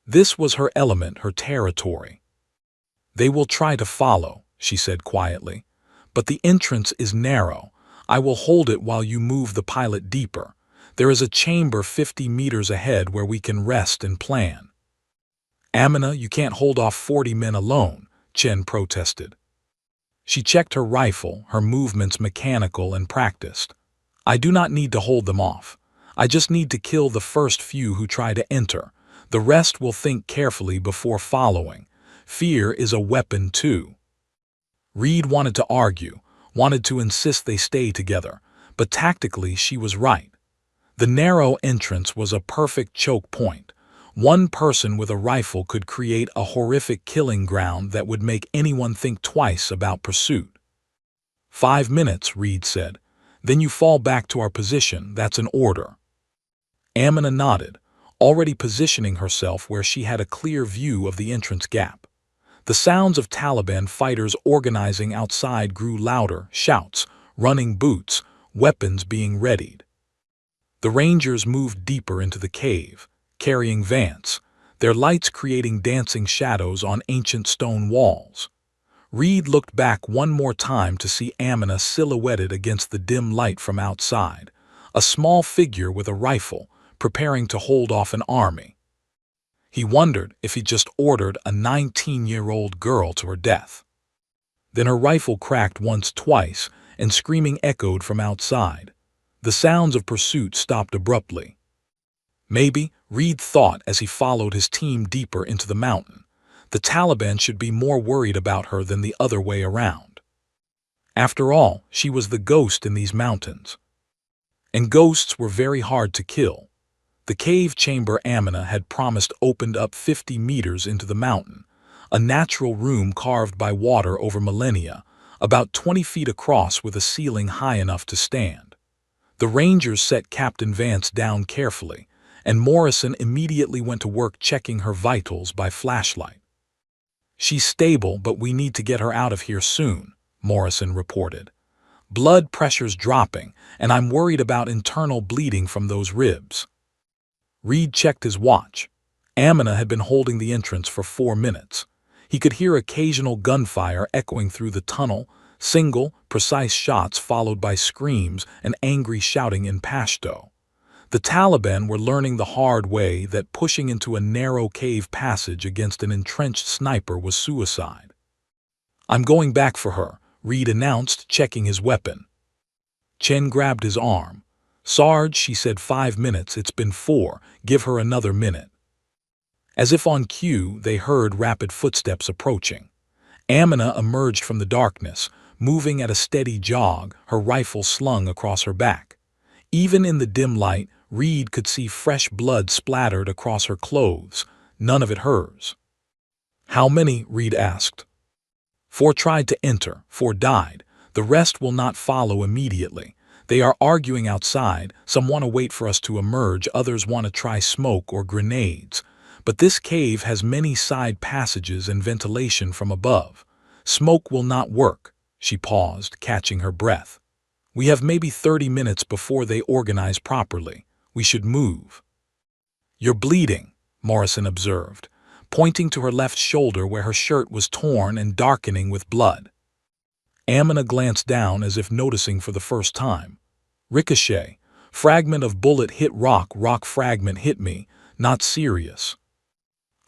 This was her element, her territory. "They will try to follow," she said quietly. "But the entrance is narrow. I will hold it while you move the pilot deeper. There is a chamber 50 meters ahead where we can rest and plan." "Amina, you can't hold off 40 men alone," Chen protested. She checked her rifle, her movements mechanical and practiced. "I do not need to hold them off. I just need to kill the first few who try to enter. The rest will think carefully before following. Fear is a weapon too." Reed wanted to argue, wanted to insist they stay together, but tactically she was right. The narrow entrance was a perfect choke point. One person with a rifle could create a horrific killing ground that would make anyone think twice about pursuit. 5 minutes, Reed said. "Then you fall back to our position, that's an order." Amina nodded, already positioning herself where she had a clear view of the entrance gap. The sounds of Taliban fighters organizing outside grew louder, shouts, running boots, weapons being readied. The Rangers moved deeper into the cave, carrying Vance, their lights creating dancing shadows on ancient stone walls. Reed looked back one more time to see Amina silhouetted against the dim light from outside, a small figure with a rifle, preparing to hold off an army. He wondered if he'd just ordered a 19-year-old girl to her death. Then her rifle cracked once, twice, and screaming echoed from outside. The sounds of pursuit stopped abruptly. Maybe, Reed thought as he followed his team deeper into the mountain, the Taliban should be more worried about her than the other way around. After all, she was the ghost in these mountains. And ghosts were very hard to kill. The cave chamber Amina had promised opened up 50 meters into the mountain, a natural room carved by water over millennia, about 20 feet across with a ceiling high enough to stand. The Rangers set Captain Vance down carefully, and Morrison immediately went to work checking her vitals by flashlight. "She's stable, but we need to get her out of here soon," Morrison reported. "Blood pressure's dropping, and I'm worried about internal bleeding from those ribs." Reed checked his watch. Amina had been holding the entrance for 4 minutes. He could hear occasional gunfire echoing through the tunnel, single, precise shots followed by screams and angry shouting in Pashto. The Taliban were learning the hard way that pushing into a narrow cave passage against an entrenched sniper was suicide. "I'm going back for her," Reed announced, checking his weapon. Chen grabbed his arm. "Sarge," she said, 5 minutes, it's been 4, give her another minute." As if on cue, they heard rapid footsteps approaching. Amina emerged from the darkness, moving at a steady jog, her rifle slung across her back. Even in the dim light, Reed could see fresh blood splattered across her clothes, none of it hers. "How many?" Reed asked. 4 tried to enter, 4 died. The rest will not follow immediately. They are arguing outside, some want to wait for us to emerge, others want to try smoke or grenades. But this cave has many side passages and ventilation from above. Smoke will not work." She paused, catching her breath. "We have maybe 30 minutes before they organize properly. We should move." "You're bleeding," Morrison observed, pointing to her left shoulder where her shirt was torn and darkening with blood. Amina glanced down as if noticing for the first time. "Ricochet. Fragment of bullet hit rock, rock fragment hit me. Not serious."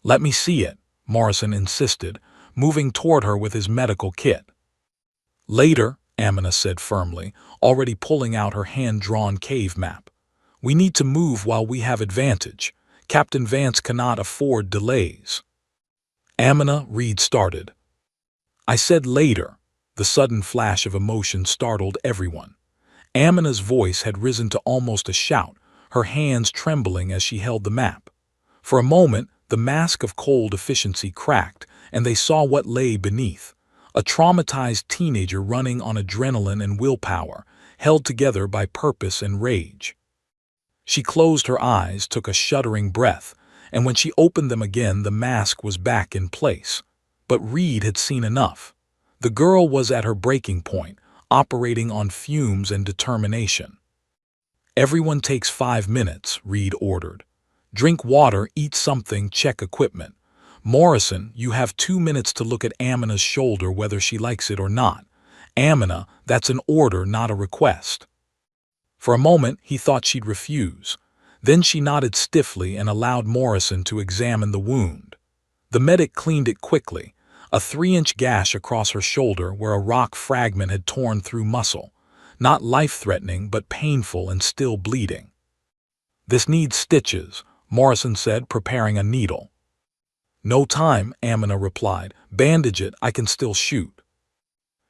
"Let me see it," Morrison insisted, moving toward her with his medical kit. "Later," Amina said firmly, already pulling out her hand-drawn cave map. "We need to move while we have advantage. Captain Vance cannot afford delays." "Amina," Reed started. "I said later." The sudden flash of emotion startled everyone. Amina's voice had risen to almost a shout, her hands trembling as she held the map. For a moment, the mask of cold efficiency cracked, and they saw what lay beneath. A traumatized teenager running on adrenaline and willpower, held together by purpose and rage. She closed her eyes, took a shuddering breath, and when she opened them again, the mask was back in place. But Reed had seen enough. The girl was at her breaking point, operating on fumes and determination. "Everyone takes 5 minutes," Reed ordered. "Drink water, eat something, check equipment. Morrison, you have 2 minutes to look at Amina's shoulder whether she likes it or not. Amina, that's an order, not a request." For a moment, he thought she'd refuse. Then she nodded stiffly and allowed Morrison to examine the wound. The medic cleaned it quickly, a 3-inch gash across her shoulder where a rock fragment had torn through muscle. Not life-threatening, but painful and still bleeding. "This needs stitches," Morrison said, preparing a needle. "No time," Amina replied. "Bandage it, I can still shoot."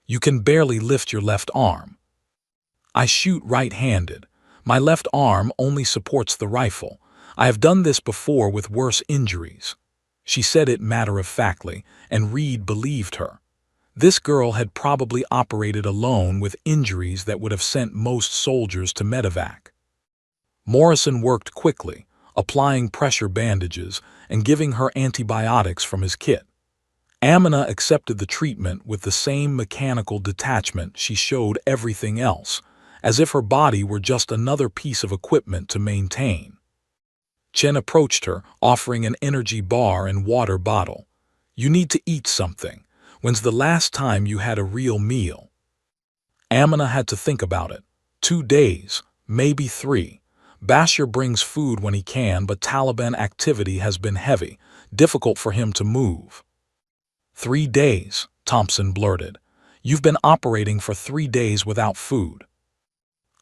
"You can barely lift your left arm." "I shoot right-handed. My left arm only supports the rifle. I have done this before with worse injuries." She said it matter-of-factly, and Reed believed her. This girl had probably operated alone with injuries that would have sent most soldiers to medevac. Morrison worked quickly, applying pressure bandages and giving her antibiotics from his kit. Amina accepted the treatment with the same mechanical detachment she showed everything else, as if her body were just another piece of equipment to maintain. Chen approached her, offering an energy bar and water bottle. "You need to eat something. When's the last time you had a real meal?" Amina had to think about it. 2 days, maybe 3. Bashir brings food when he can, but Taliban activity has been heavy, difficult for him to move. 3 days, Thompson blurted. "You've been operating for 3 days without food."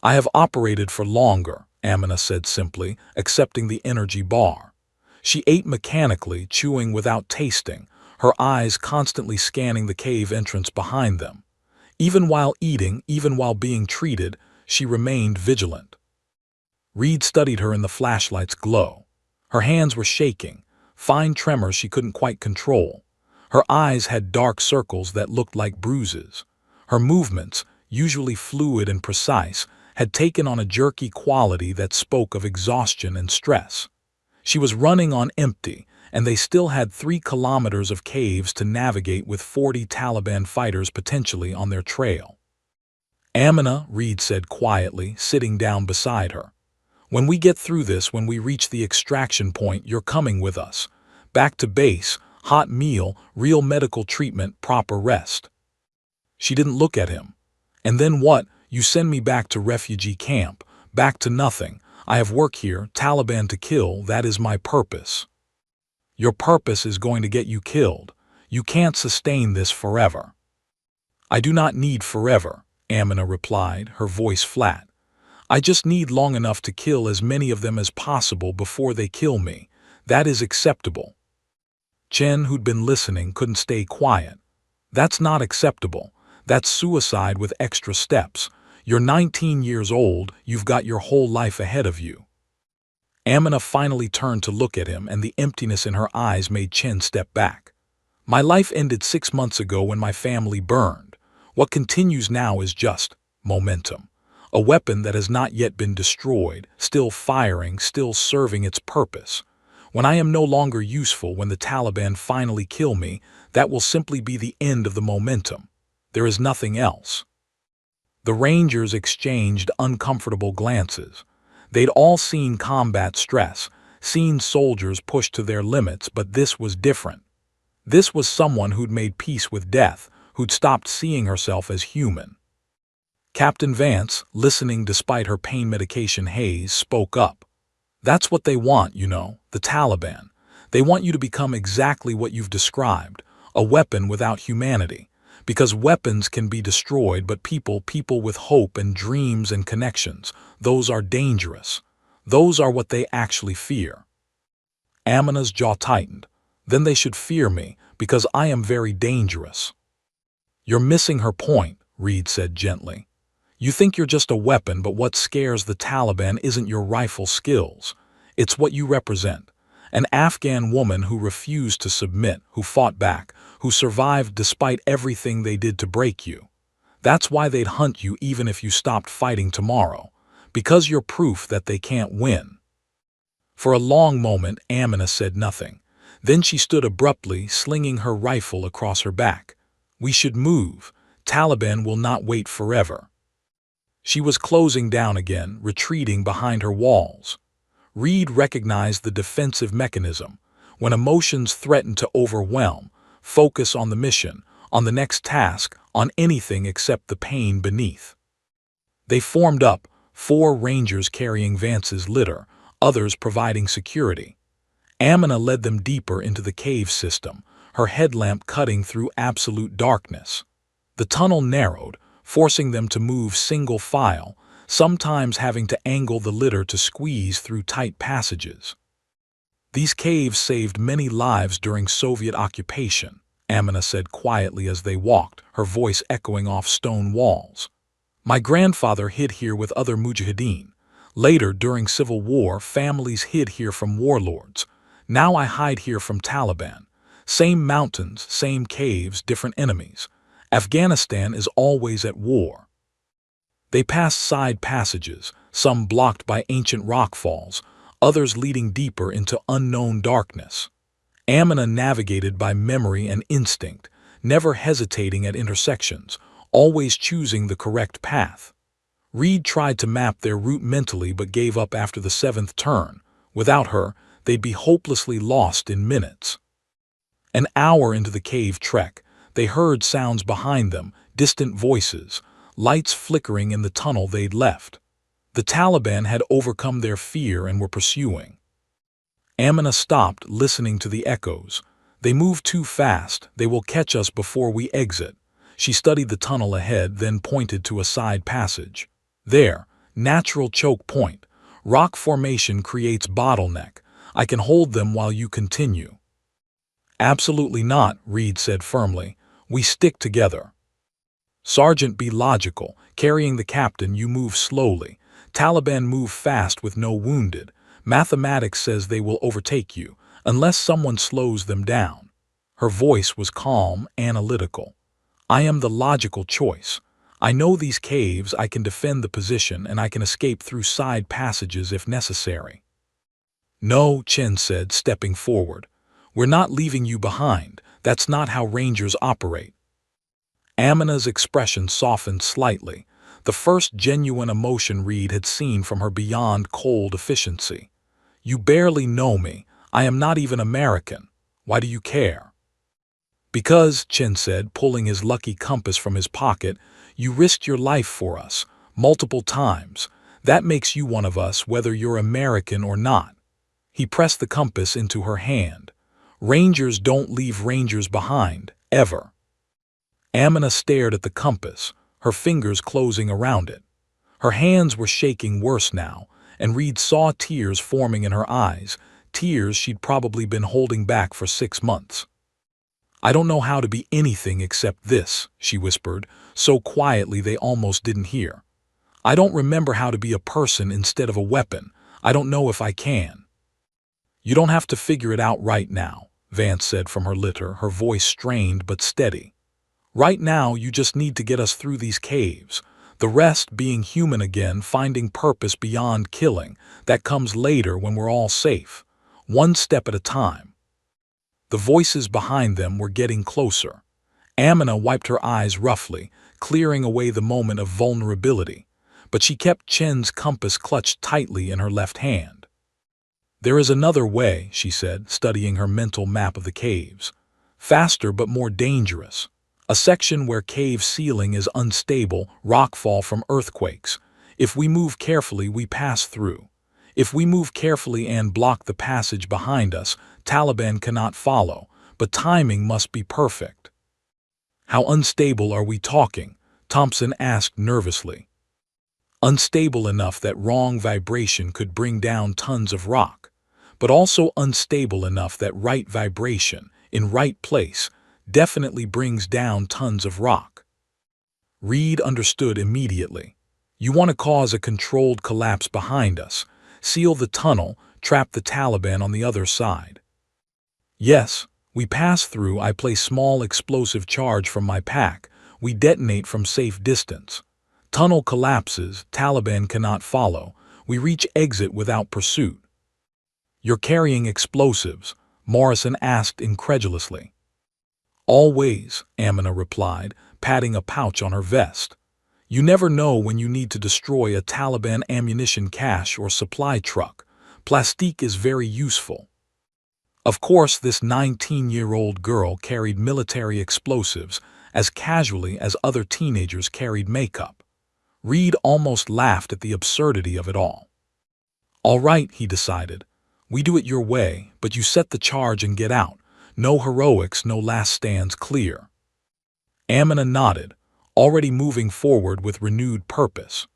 "I have operated for longer," Amina said simply, accepting the energy bar. She ate mechanically, chewing without tasting, her eyes constantly scanning the cave entrance behind them. Even while eating, even while being treated, she remained vigilant. Reed studied her in the flashlight's glow. Her hands were shaking, fine tremors she couldn't quite control. Her eyes had dark circles that looked like bruises. Her movements, usually fluid and precise, had taken on a jerky quality that spoke of exhaustion and stress. She was running on empty, and they still had 3 kilometers of caves to navigate with 40 Taliban fighters potentially on their trail. "Amina," Reed said quietly, sitting down beside her. "When we get through this, when we reach the extraction point, you're coming with us. Back to base, hot meal, real medical treatment, proper rest." She didn't look at him. "And then what? You send me back to refugee camp, back to nothing. I have work here, Taliban to kill, that is my purpose." "Your purpose is going to get you killed. You can't sustain this forever." "I do not need forever," Amina replied, her voice flat. "I just need long enough to kill as many of them as possible before they kill me. That is acceptable." Chen, who'd been listening, couldn't stay quiet. "That's not acceptable. That's suicide with extra steps. You're 19 years old, you've got your whole life ahead of you." Amina finally turned to look at him, and the emptiness in her eyes made Chen step back. "My life ended 6 months ago when my family burned. What continues now is just momentum. A weapon that has not yet been destroyed, still firing, still serving its purpose. When I am no longer useful, when the Taliban finally kill me, that will simply be the end of the momentum. There is nothing else." The Rangers exchanged uncomfortable glances. They'd all seen combat stress, seen soldiers pushed to their limits, but this was different. This was someone who'd made peace with death, who'd stopped seeing herself as human. Captain Vance, listening despite her pain medication haze, spoke up. "That's what they want, you know, the Taliban. They want you to become exactly what you've described, a weapon without humanity. Because weapons can be destroyed, but people with hope and dreams and connections, those are dangerous. Those are what they actually fear." Amina's jaw tightened. "Then they should fear me, because I am very dangerous." "You're missing her point," Reed said gently. "You think you're just a weapon, but what scares the Taliban isn't your rifle skills. It's what you represent. An Afghan woman who refused to submit, who fought back, who survived despite everything they did to break you. That's why they'd hunt you even if you stopped fighting tomorrow. Because you're proof that they can't win." For a long moment, Amina said nothing. Then she stood abruptly, slinging her rifle across her back. "We should move. Taliban will not wait forever." She was closing down again, retreating behind her walls. Reed recognized the defensive mechanism. When emotions threaten to overwhelm, focus on the mission, on the next task, on anything except the pain beneath. They formed up, 4 Rangers carrying Vance's litter, others providing security. Amina led them deeper into the cave system, her headlamp cutting through absolute darkness. The tunnel narrowed, forcing them to move single file, sometimes having to angle the litter to squeeze through tight passages. "These caves saved many lives during Soviet occupation," Amina said quietly as they walked, her voice echoing off stone walls. "My grandfather hid here with other mujahideen. Later, during civil war, families hid here from warlords. Now I hide here from Taliban. Same mountains, same caves, different enemies. Afghanistan is always at war." They passed side passages, some blocked by ancient rockfalls, others leading deeper into unknown darkness. Amina navigated by memory and instinct, never hesitating at intersections, always choosing the correct path. Reed tried to map their route mentally but gave up after the seventh turn. Without her, they'd be hopelessly lost in minutes. An hour into the cave trek, they heard sounds behind them, distant voices, lights flickering in the tunnel they'd left. The Taliban had overcome their fear and were pursuing. Amina stopped, listening to the echoes. They move too fast. They will catch us before we exit. She studied the tunnel ahead, then pointed to a side passage. There, natural choke point. Rock formation creates bottleneck. I can hold them while you continue. Absolutely not, Reed said firmly. We stick together. Sergeant, be logical. Carrying the captain, you move slowly. Taliban move fast with no wounded. Mathematics says they will overtake you, unless someone slows them down. Her voice was calm, analytical. I am the logical choice. I know these caves, I can defend the position, and I can escape through side passages if necessary. No, Chen said, stepping forward. We're not leaving you behind. That's not how Rangers operate. Amina's expression softened slightly, the first genuine emotion Reed had seen from her beyond cold efficiency. You barely know me. I am not even American. Why do you care? Because, Chen said, pulling his lucky compass from his pocket, you risked your life for us, multiple times. That makes you one of us, whether you're American or not. He pressed the compass into her hand. Rangers don't leave Rangers behind, ever. Amina stared at the compass, her fingers closing around it. Her hands were shaking worse now, and Reed saw tears forming in her eyes, tears she'd probably been holding back for 6 months. I don't know how to be anything except this, she whispered, so quietly they almost didn't hear. I don't remember how to be a person instead of a weapon. I don't know if I can. You don't have to figure it out right now, Vance said from her litter, her voice strained but steady. Right now, you just need to get us through these caves. The rest, being human again, finding purpose beyond killing, that comes later when we're all safe. One step at a time. The voices behind them were getting closer. Amina wiped her eyes roughly, clearing away the moment of vulnerability, but she kept Chen's compass clutched tightly in her left hand. There is another way, she said, studying her mental map of the caves. Faster but more dangerous. A section where cave ceiling is unstable, rockfall from earthquakes. If we move carefully, we pass through. If we move carefully and block the passage behind us, Taliban cannot follow, but timing must be perfect. How unstable are we talking? Thompson asked nervously. Unstable enough that wrong vibration could bring down tons of rock, but also unstable enough that right vibration, in right place, definitely brings down tons of rock. Reed understood immediately. You want to cause a controlled collapse behind us, seal the tunnel, trap the Taliban on the other side. Yes, we pass through. I place small explosive charge from my pack. We detonate from safe distance. Tunnel collapses, Taliban cannot follow. We reach exit without pursuit. You're carrying explosives, Morrison asked incredulously. Always, Amina replied, patting a pouch on her vest. You never know when you need to destroy a Taliban ammunition cache or supply truck. Plastique is very useful. Of course, this 19-year-old girl carried military explosives as casually as other teenagers carried makeup. Reed almost laughed at the absurdity of it all. All right, he decided. We do it your way, but you set the charge and get out. No heroics, no last stands, clear. Amina nodded, already moving forward with renewed purpose.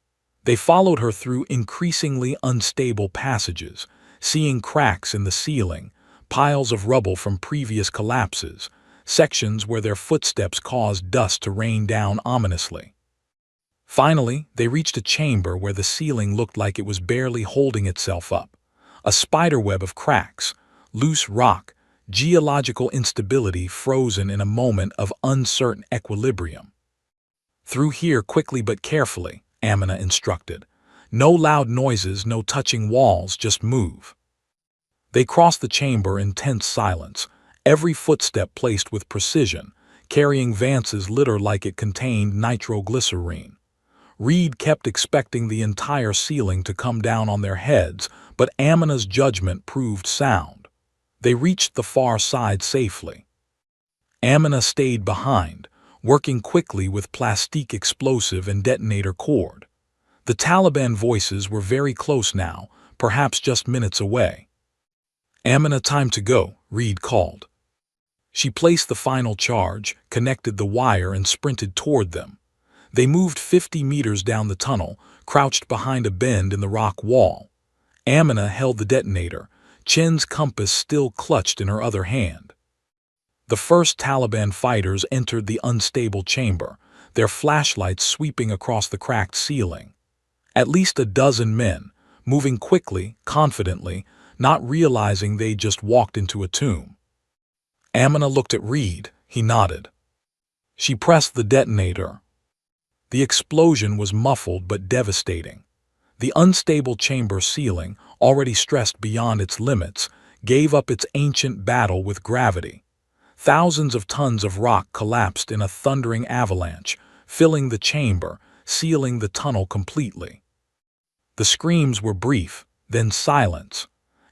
They followed her through increasingly unstable passages, seeing cracks in the ceiling, piles of rubble from previous collapses, sections where their footsteps caused dust to rain down ominously. Finally, they reached a chamber where the ceiling looked like it was barely holding itself up. A spiderweb of cracks, loose rock, geological instability frozen in a moment of uncertain equilibrium. Through here quickly but carefully, Amina instructed. No loud noises, no touching walls, just move. They crossed the chamber in tense silence, every footstep placed with precision, carrying Vance's litter like it contained nitroglycerine. Reed kept expecting the entire ceiling to come down on their heads, but Amina's judgment proved sound. They reached the far side safely. Amina stayed behind, working quickly with plastique explosive and detonator cord. The Taliban voices were very close now, perhaps just minutes away. "Amina, time to go," Reed called. She placed the final charge, connected the wire, and sprinted toward them. They moved 50 meters down the tunnel, crouched behind a bend in the rock wall. Amina held the detonator, Chen's compass still clutched in her other hand. The first Taliban fighters entered the unstable chamber, their flashlights sweeping across the cracked ceiling. At least a dozen men, moving quickly, confidently, not realizing they just walked into a tomb. Amina looked at Reed. He nodded. She pressed the detonator. The explosion was muffled but devastating. The unstable chamber ceiling, already stressed beyond its limits, gave up its ancient battle with gravity. Thousands of tons of rock collapsed in a thundering avalanche, filling the chamber, sealing the tunnel completely. The screams were brief, then silence.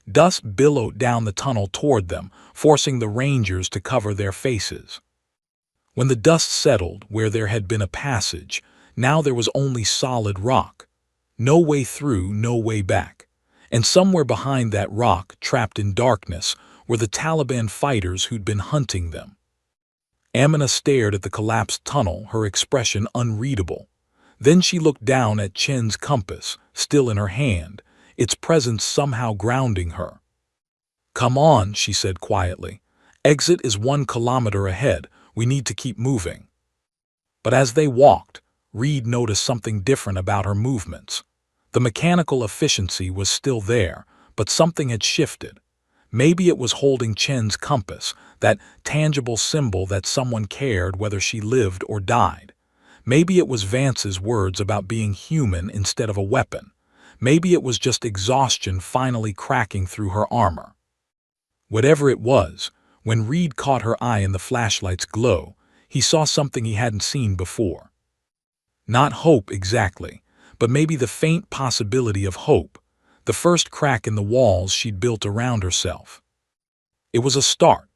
Dust billowed down the tunnel toward them, forcing the Rangers to cover their faces. When the dust settled where there had been a passage, now there was only solid rock. No way through, no way back. And somewhere behind that rock, trapped in darkness, were the Taliban fighters who'd been hunting them. Amina stared at the collapsed tunnel, her expression unreadable. Then she looked down at Chen's compass, still in her hand, its presence somehow grounding her. "Come on," she said quietly. "Exit is 1 kilometer ahead. We need to keep moving." But as they walked, Reed noticed something different about her movements. The mechanical efficiency was still there, but something had shifted. Maybe it was holding Chen's compass, that tangible symbol that someone cared whether she lived or died. Maybe it was Vance's words about being human instead of a weapon. Maybe it was just exhaustion finally cracking through her armor. Whatever it was, when Reed caught her eye in the flashlight's glow, he saw something he hadn't seen before. Not hope exactly, but maybe the faint possibility of hope, the first crack in the walls she'd built around herself. It was a start.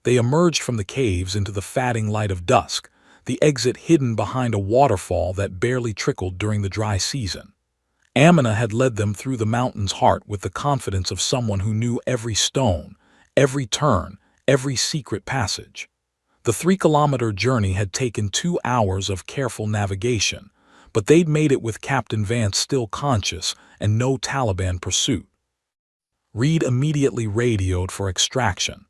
They emerged from the caves into the fatting light of dusk, the exit hidden behind a waterfall that barely trickled during the dry season. Amina had led them through the mountain's heart with the confidence of someone who knew every stone, every turn, every secret passage. The 3-kilometer journey had taken 2 hours of careful navigation, but they'd made it with Captain Vance still conscious and no Taliban pursuit. Reed immediately radioed for extraction.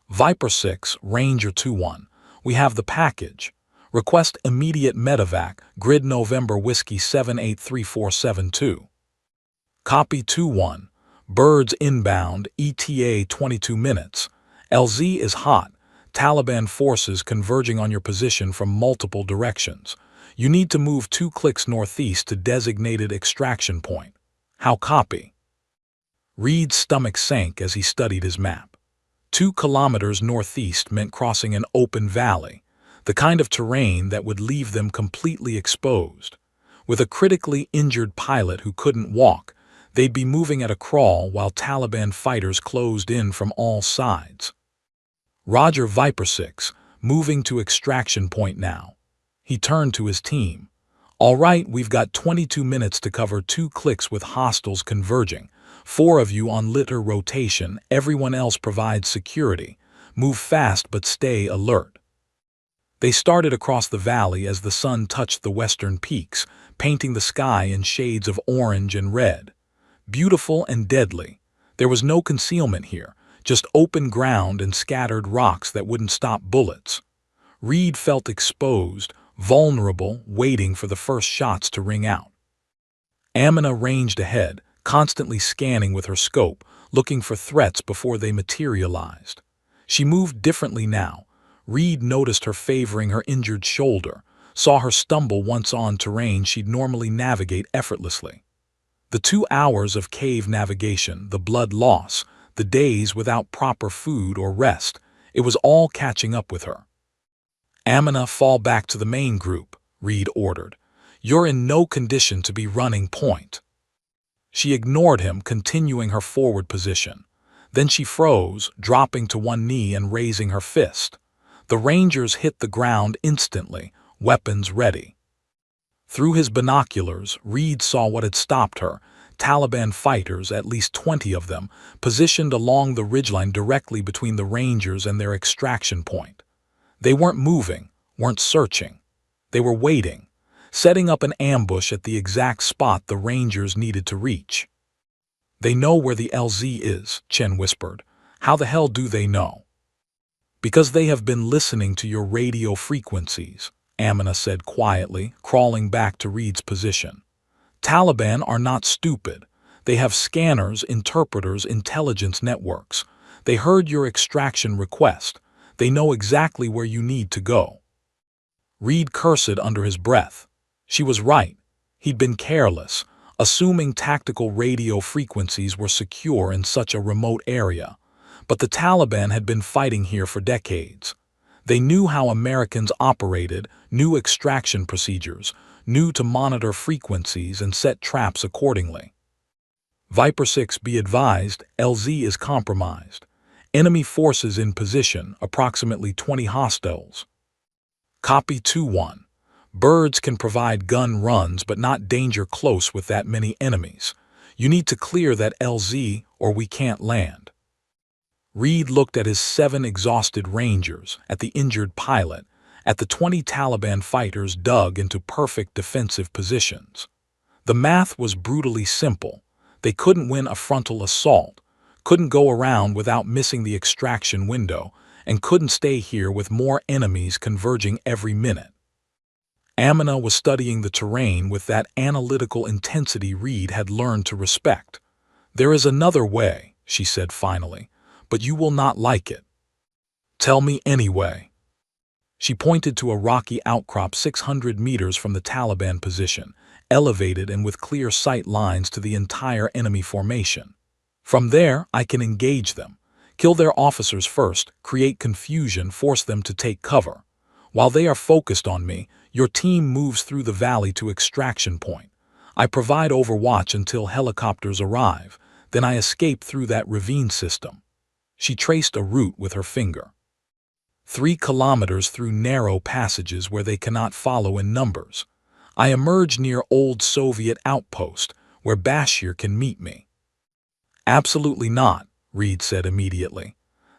"Viper 6, Ranger 2-1. We have the package. Request immediate medevac, grid November Whiskey 783472. Copy 2-1. Birds inbound, ETA 22 minutes. LZ is hot. Taliban forces converging on your position from multiple directions. You need to move 2 clicks northeast to designated extraction point. How copy?" Reed's stomach sank as he studied his map. 2 kilometers northeast meant crossing an open valley, the kind of terrain that would leave them completely exposed. With a critically injured pilot who couldn't walk, they'd be moving at a crawl while Taliban fighters closed in from all sides. "Roger, Viper 6, moving to extraction point now." He turned to his team. "All right, we've got 22 minutes to cover 2 clicks with hostiles converging. 4 of you on litter rotation, everyone else provides security. Move fast but stay alert." They started across the valley as the sun touched the western peaks, painting the sky in shades of orange and red. Beautiful and deadly. There was no concealment here, just open ground and scattered rocks that wouldn't stop bullets. Reed felt exposed, vulnerable, waiting for the first shots to ring out. Amina ranged ahead, constantly scanning with her scope, looking for threats before they materialized. She moved differently now. Reed noticed her favoring her injured shoulder, saw her stumble once on terrain she'd normally navigate effortlessly. The 2 hours of cave navigation, the blood loss, the days without proper food or rest, It was all catching up with her. Amina, fall back to the main group, Reed ordered. You're in no condition to be running point. She ignored him, continuing her forward position. Then she froze, dropping to one knee and raising her fist. The Rangers hit the ground instantly, weapons ready. Through his binoculars, Reed saw what had stopped her. Taliban fighters, at least 20 of them, positioned along the ridgeline directly between the Rangers and their extraction point. They weren't moving, weren't searching. They were waiting, setting up an ambush at the exact spot the Rangers needed to reach. They know where the LZ is, Chen whispered. How the hell do they know? Because they have been listening to your radio frequencies, Amina said quietly, crawling back to Reed's position. Taliban are not stupid. They have scanners, interpreters, intelligence networks. They heard your extraction request. They know exactly where you need to go. Reed cursed under his breath. She was right. He'd been careless, assuming tactical radio frequencies were secure in such a remote area. But the Taliban had been fighting here for decades. They knew how Americans operated, knew extraction procedures, knew to monitor frequencies and set traps accordingly. Viper 6, be advised, LZ is compromised. Enemy forces in position, approximately 20 hostiles. Copy 2-1. Birds can provide gun runs but not danger close with that many enemies. You need to clear that LZ or we can't land. Reed looked at his 7 exhausted Rangers, at the injured pilot, at the 20 Taliban fighters dug into perfect defensive positions. The math was brutally simple. They couldn't win a frontal assault, couldn't go around without missing the extraction window, and couldn't stay here with more enemies converging every minute. Amina was studying the terrain with that analytical intensity Reed had learned to respect. There is another way, she said finally, but you will not like it. Tell me anyway. She pointed to a rocky outcrop 600 meters from the Taliban position, elevated and with clear sight lines to the entire enemy formation. From there, I can engage them, kill their officers first, create confusion, force them to take cover. While they are focused on me, your team moves through the valley to extraction point. I provide overwatch until helicopters arrive, then I escape through that ravine system. She traced a route with her finger. 3 kilometers through narrow passages where they cannot follow in numbers. I emerge near old Soviet outpost, where Bashir can meet me. Absolutely not, Reed said immediately.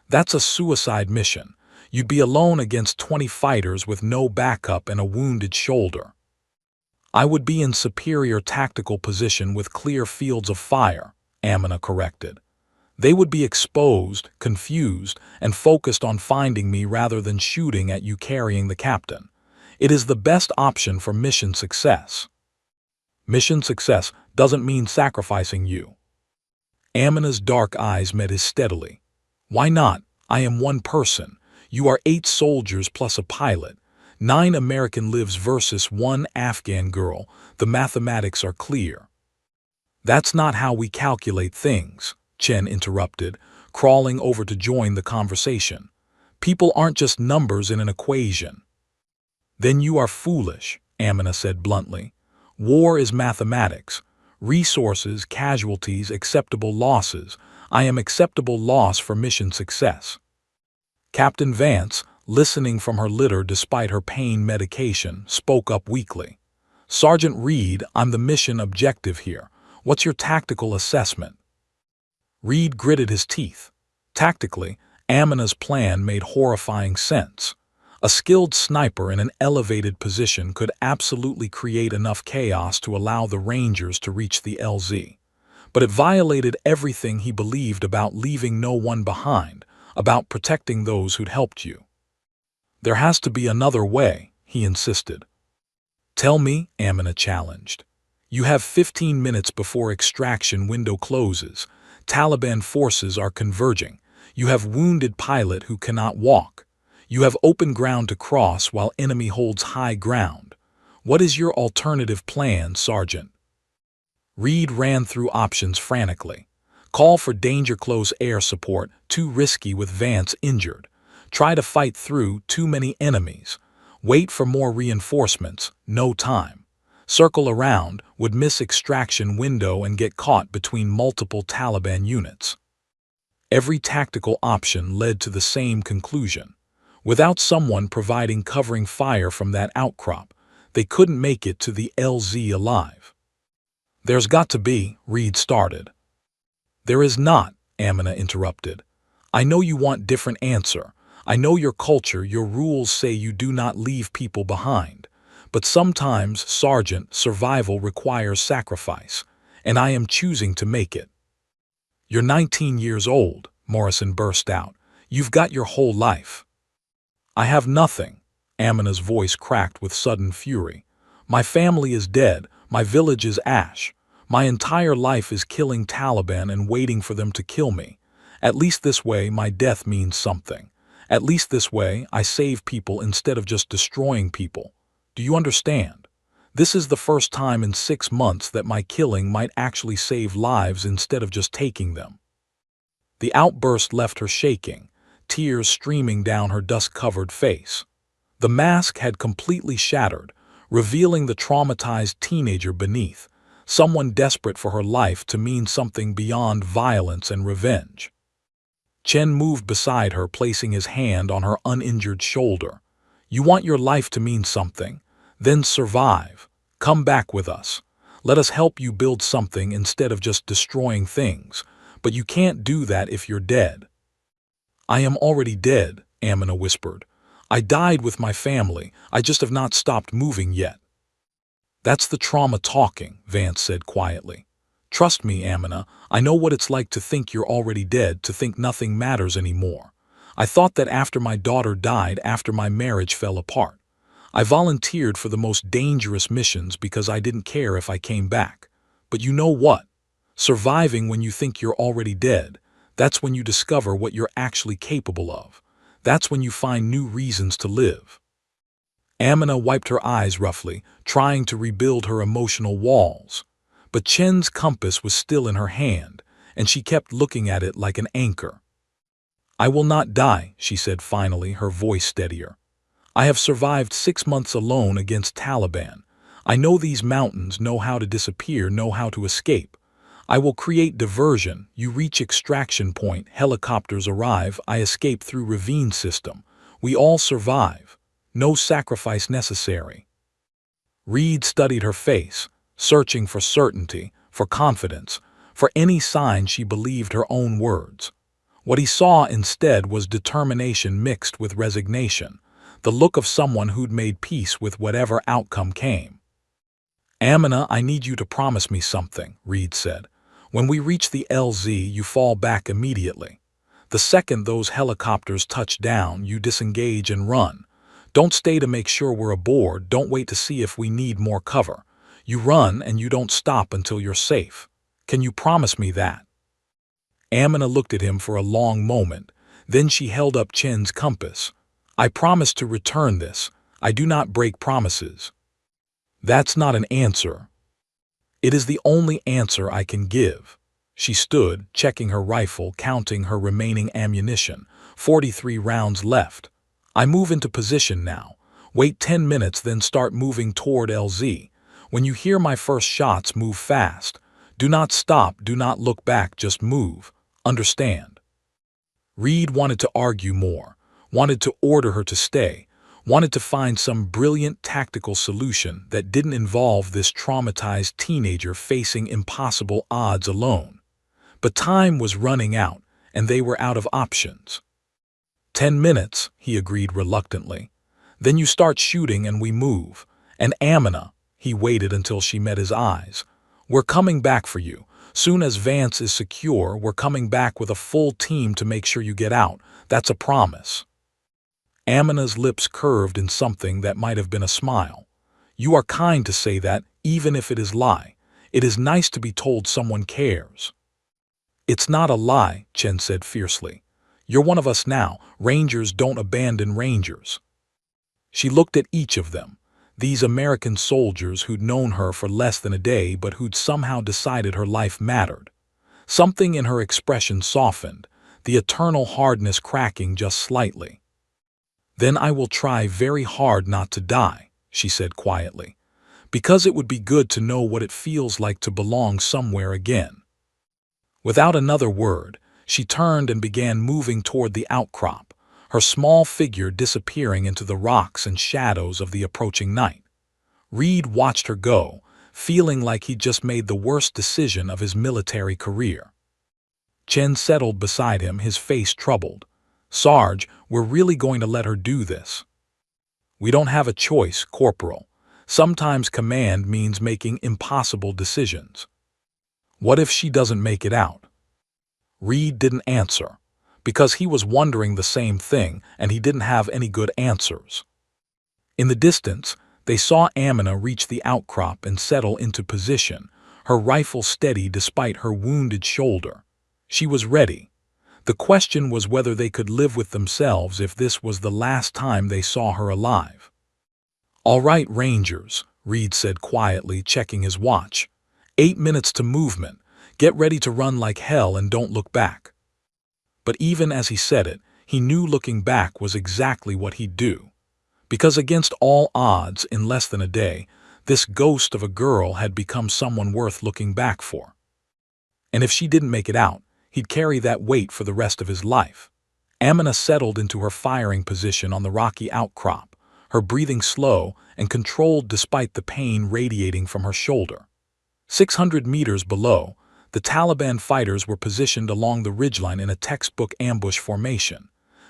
That's a suicide mission. You'd be alone against 20 fighters with no backup and a wounded shoulder. I would be in superior tactical position with clear fields of fire, Amina corrected. They would be exposed, confused, and focused on finding me rather than shooting at you carrying the captain. It is the best option for mission success. Mission success doesn't mean sacrificing you. Amina's dark eyes met his steadily. Why not? I am one person. You are 8 soldiers plus a pilot. 9 American lives versus 1 Afghan girl. The mathematics are clear. That's not how we calculate things, Chen interrupted, crawling over to join the conversation. People aren't just numbers in an equation. Then you are foolish, Amina said bluntly. War is mathematics. Resources, casualties, acceptable losses. I am acceptable loss for mission success. Captain Vance, listening from her litter despite her pain medication, spoke up weakly. Sergeant Reed, I'm the mission objective here. What's your tactical assessment? Reed gritted his teeth. Tactically, Amina's plan made horrifying sense. A skilled sniper in an elevated position could absolutely create enough chaos to allow the Rangers to reach the LZ. But it violated everything he believed about leaving no one behind, about protecting those who'd helped you. There has to be another way, he insisted. Tell me, Amina challenged. You have 15 minutes before extraction window closes. Taliban forces are converging. You have wounded pilot who cannot walk. You have open ground to cross while enemy holds high ground. What is your alternative plan, Sergeant? Reed ran through options frantically. Call for danger close air support, too risky with Vance injured. Try to fight through too many enemies. Wait for more reinforcements, no time. Circle around, would miss extraction window and get caught between multiple Taliban units. Every tactical option led to the same conclusion. Without someone providing covering fire from that outcrop, they couldn't make it to the LZ alive. There's got to be, Reed started. There is not, Amina interrupted. I know you want different answer. I know your culture, your rules say you do not leave people behind. But sometimes, Sergeant, survival requires sacrifice, and I am choosing to make it. You're 19 years old, Morrison burst out. You've got your whole life. I have nothing. Amina's voice cracked with sudden fury. My family is dead, my village is ash. My entire life is killing Taliban and waiting for them to kill me. At least this way my death means something. At least this way I save people instead of just destroying people. Do you understand? This is the first time in 6 months that my killing might actually save lives instead of just taking them. The outburst left her shaking, tears streaming down her dust-covered face. The mask had completely shattered, revealing the traumatized teenager beneath, someone desperate for her life to mean something beyond violence and revenge. Chen moved beside her, placing his hand on her uninjured shoulder. You want your life to mean something? Then survive. Come back with us. Let us help you build something instead of just destroying things. But you can't do that if you're dead. I am already dead, Amina whispered. I died with my family. I just have not stopped moving yet. That's the trauma talking, Vance said quietly. Trust me, Amina, I know what it's like to think you're already dead, to think nothing matters anymore. I thought that after my daughter died, after my marriage fell apart. I volunteered for the most dangerous missions because I didn't care if I came back. But you know what? Surviving when you think you're already dead, that's when you discover what you're actually capable of. That's when you find new reasons to live. Amina wiped her eyes roughly, trying to rebuild her emotional walls. But Chen's compass was still in her hand, and she kept looking at it like an anchor. I will not die, she said finally, her voice steadier. I have survived 6 months alone against Taliban. I know these mountains, know how to disappear, know how to escape. I will create diversion. You reach extraction point, helicopters arrive, I escape through ravine system. We all survive. No sacrifice necessary. Reed studied her face, searching for certainty, for confidence, for any sign she believed her own words. What he saw instead was determination mixed with resignation, the look of someone who'd made peace with whatever outcome came. Amina, I need you to promise me something, Reed said. When we reach the LZ, you fall back immediately. The second those helicopters touch down, you disengage and run. Don't stay to make sure we're aboard, don't wait to see if we need more cover. You run and you don't stop until you're safe. Can you promise me that? Amina looked at him for a long moment, then she held up Chen's compass. I promise to return this. I do not break promises. That's not an answer. It is the only answer I can give. She stood, checking her rifle, counting her remaining ammunition. 43 rounds left. I move into position now. Wait 10 minutes, then start moving toward LZ. When you hear my first shots, move fast. Do not stop, do not look back, just move. Understand? Reed wanted to argue more, wanted to order her to stay, wanted to find some brilliant tactical solution that didn't involve this traumatized teenager facing impossible odds alone. But time was running out, and they were out of options. 10 minutes, he agreed reluctantly. Then you start shooting and we move. And Amina, he waited until she met his eyes. We're coming back for you. Soon as Vance is secure, we're coming back with a full team to make sure you get out. That's a promise. Amina's lips curved in something that might have been a smile. You are kind to say that, even if it is lie. It is nice to be told someone cares. It's not a lie, Chen said fiercely. You're one of us now. Rangers don't abandon rangers. She looked at each of them, these American soldiers who'd known her for less than a day but who'd somehow decided her life mattered. Something in her expression softened, the eternal hardness cracking just slightly. Then I will try very hard not to die, she said quietly, because it would be good to know what it feels like to belong somewhere again. Without another word, she turned and began moving toward the outcrop, her small figure disappearing into the rocks and shadows of the approaching night. Reed watched her go, feeling like he'd just made the worst decision of his military career. Chen settled beside him, his face troubled. "Sarge, we're really going to let her do this?" "We don't have a choice, Corporal. Sometimes command means making impossible decisions." "What if she doesn't make it out?" Reed didn't answer, because he was wondering the same thing and he didn't have any good answers. In the distance, they saw Amina reach the outcrop and settle into position, her rifle steady despite her wounded shoulder. She was ready. The question was whether they could live with themselves if this was the last time they saw her alive. "All right, Rangers," Reed said quietly, checking his watch. 8 minutes to movement. Get ready to run like hell and don't look back." But even as he said it, he knew looking back was exactly what he'd do. Because against all odds, in less than a day, this ghost of a girl had become someone worth looking back for. And if she didn't make it out, he'd carry that weight for the rest of his life. Amina settled into her firing position on the rocky outcrop, her breathing slow and controlled despite the pain radiating from her shoulder. 600 meters below, the Taliban fighters were positioned along the ridgeline in a textbook ambush formation.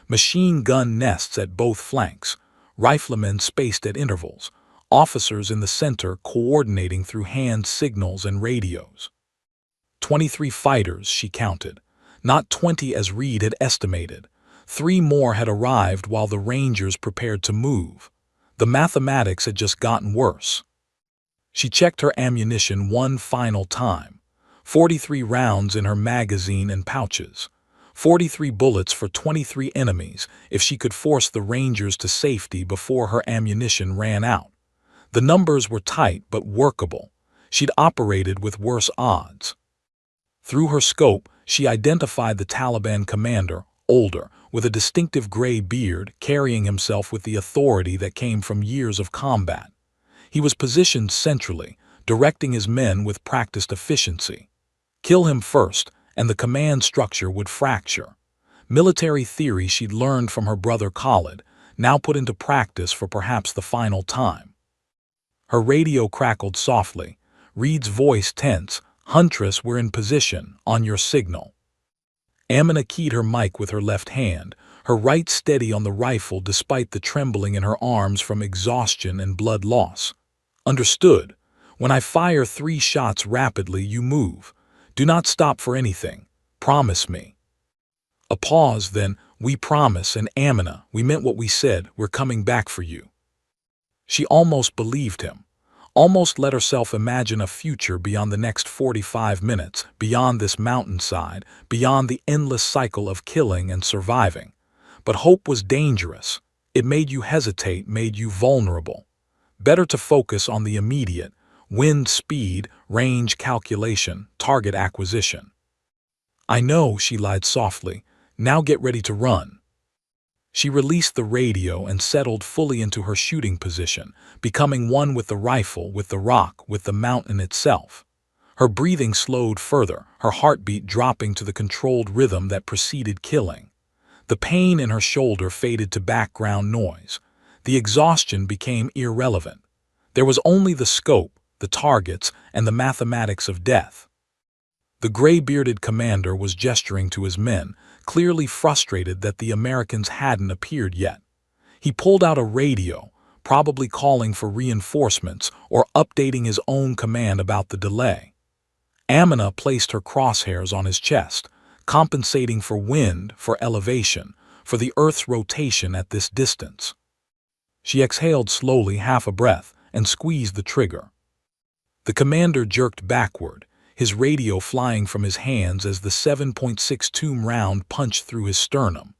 Machine gun nests at both flanks, riflemen spaced at intervals, officers in the center coordinating through hand signals and radios. 23 fighters, she counted, not 20 as Reed had estimated. 3 more had arrived while the Rangers prepared to move. The mathematics had just gotten worse. She checked her ammunition one final time. 43 rounds in her magazine and pouches. 43 bullets for 23 enemies if she could force the Rangers to safety before her ammunition ran out. The numbers were tight but workable. She'd operated with worse odds. Through her scope, she identified the Taliban commander, older, with a distinctive gray beard, carrying himself with the authority that came from years of combat. He was positioned centrally, directing his men with practiced efficiency. Kill him first, and the command structure would fracture. Military theory she'd learned from her brother Khalid, now put into practice for perhaps the final time. Her radio crackled softly, Reed's voice tense. "Huntress, we're in position, on your signal." Amina keyed her mic with her left hand, her right steady on the rifle despite the trembling in her arms from exhaustion and blood loss. "Understood. When I fire 3 shots rapidly, you move. Do not stop for anything. Promise me." A pause, then, "We promise, and Amina, we meant what we said, we're coming back for you." She almost believed him, almost let herself imagine a future beyond the next 45 minutes, beyond this mountainside, beyond the endless cycle of killing and surviving. But hope was dangerous. It made you hesitate, made you vulnerable. Better to focus on the immediate, wind speed, range calculation, target acquisition. "I know," she lied softly. "Now get ready to run." She released the radio and settled fully into her shooting position, becoming one with the rifle, with the rock, with the mountain itself. Her breathing slowed further, her heartbeat dropping to the controlled rhythm that preceded killing. The pain in her shoulder faded to background noise. The exhaustion became irrelevant. There was only the scope, the targets, and the mathematics of death. The gray-bearded commander was gesturing to his men, clearly frustrated that the Americans hadn't appeared yet. He pulled out a radio, probably calling for reinforcements or updating his own command about the delay. Amina placed her crosshairs on his chest, compensating for wind, for elevation, for the Earth's rotation at this distance. She exhaled slowly, half a breath, and squeezed the trigger. The commander jerked backward, his radio flying from his hands as the 7.62 round punched through his sternum.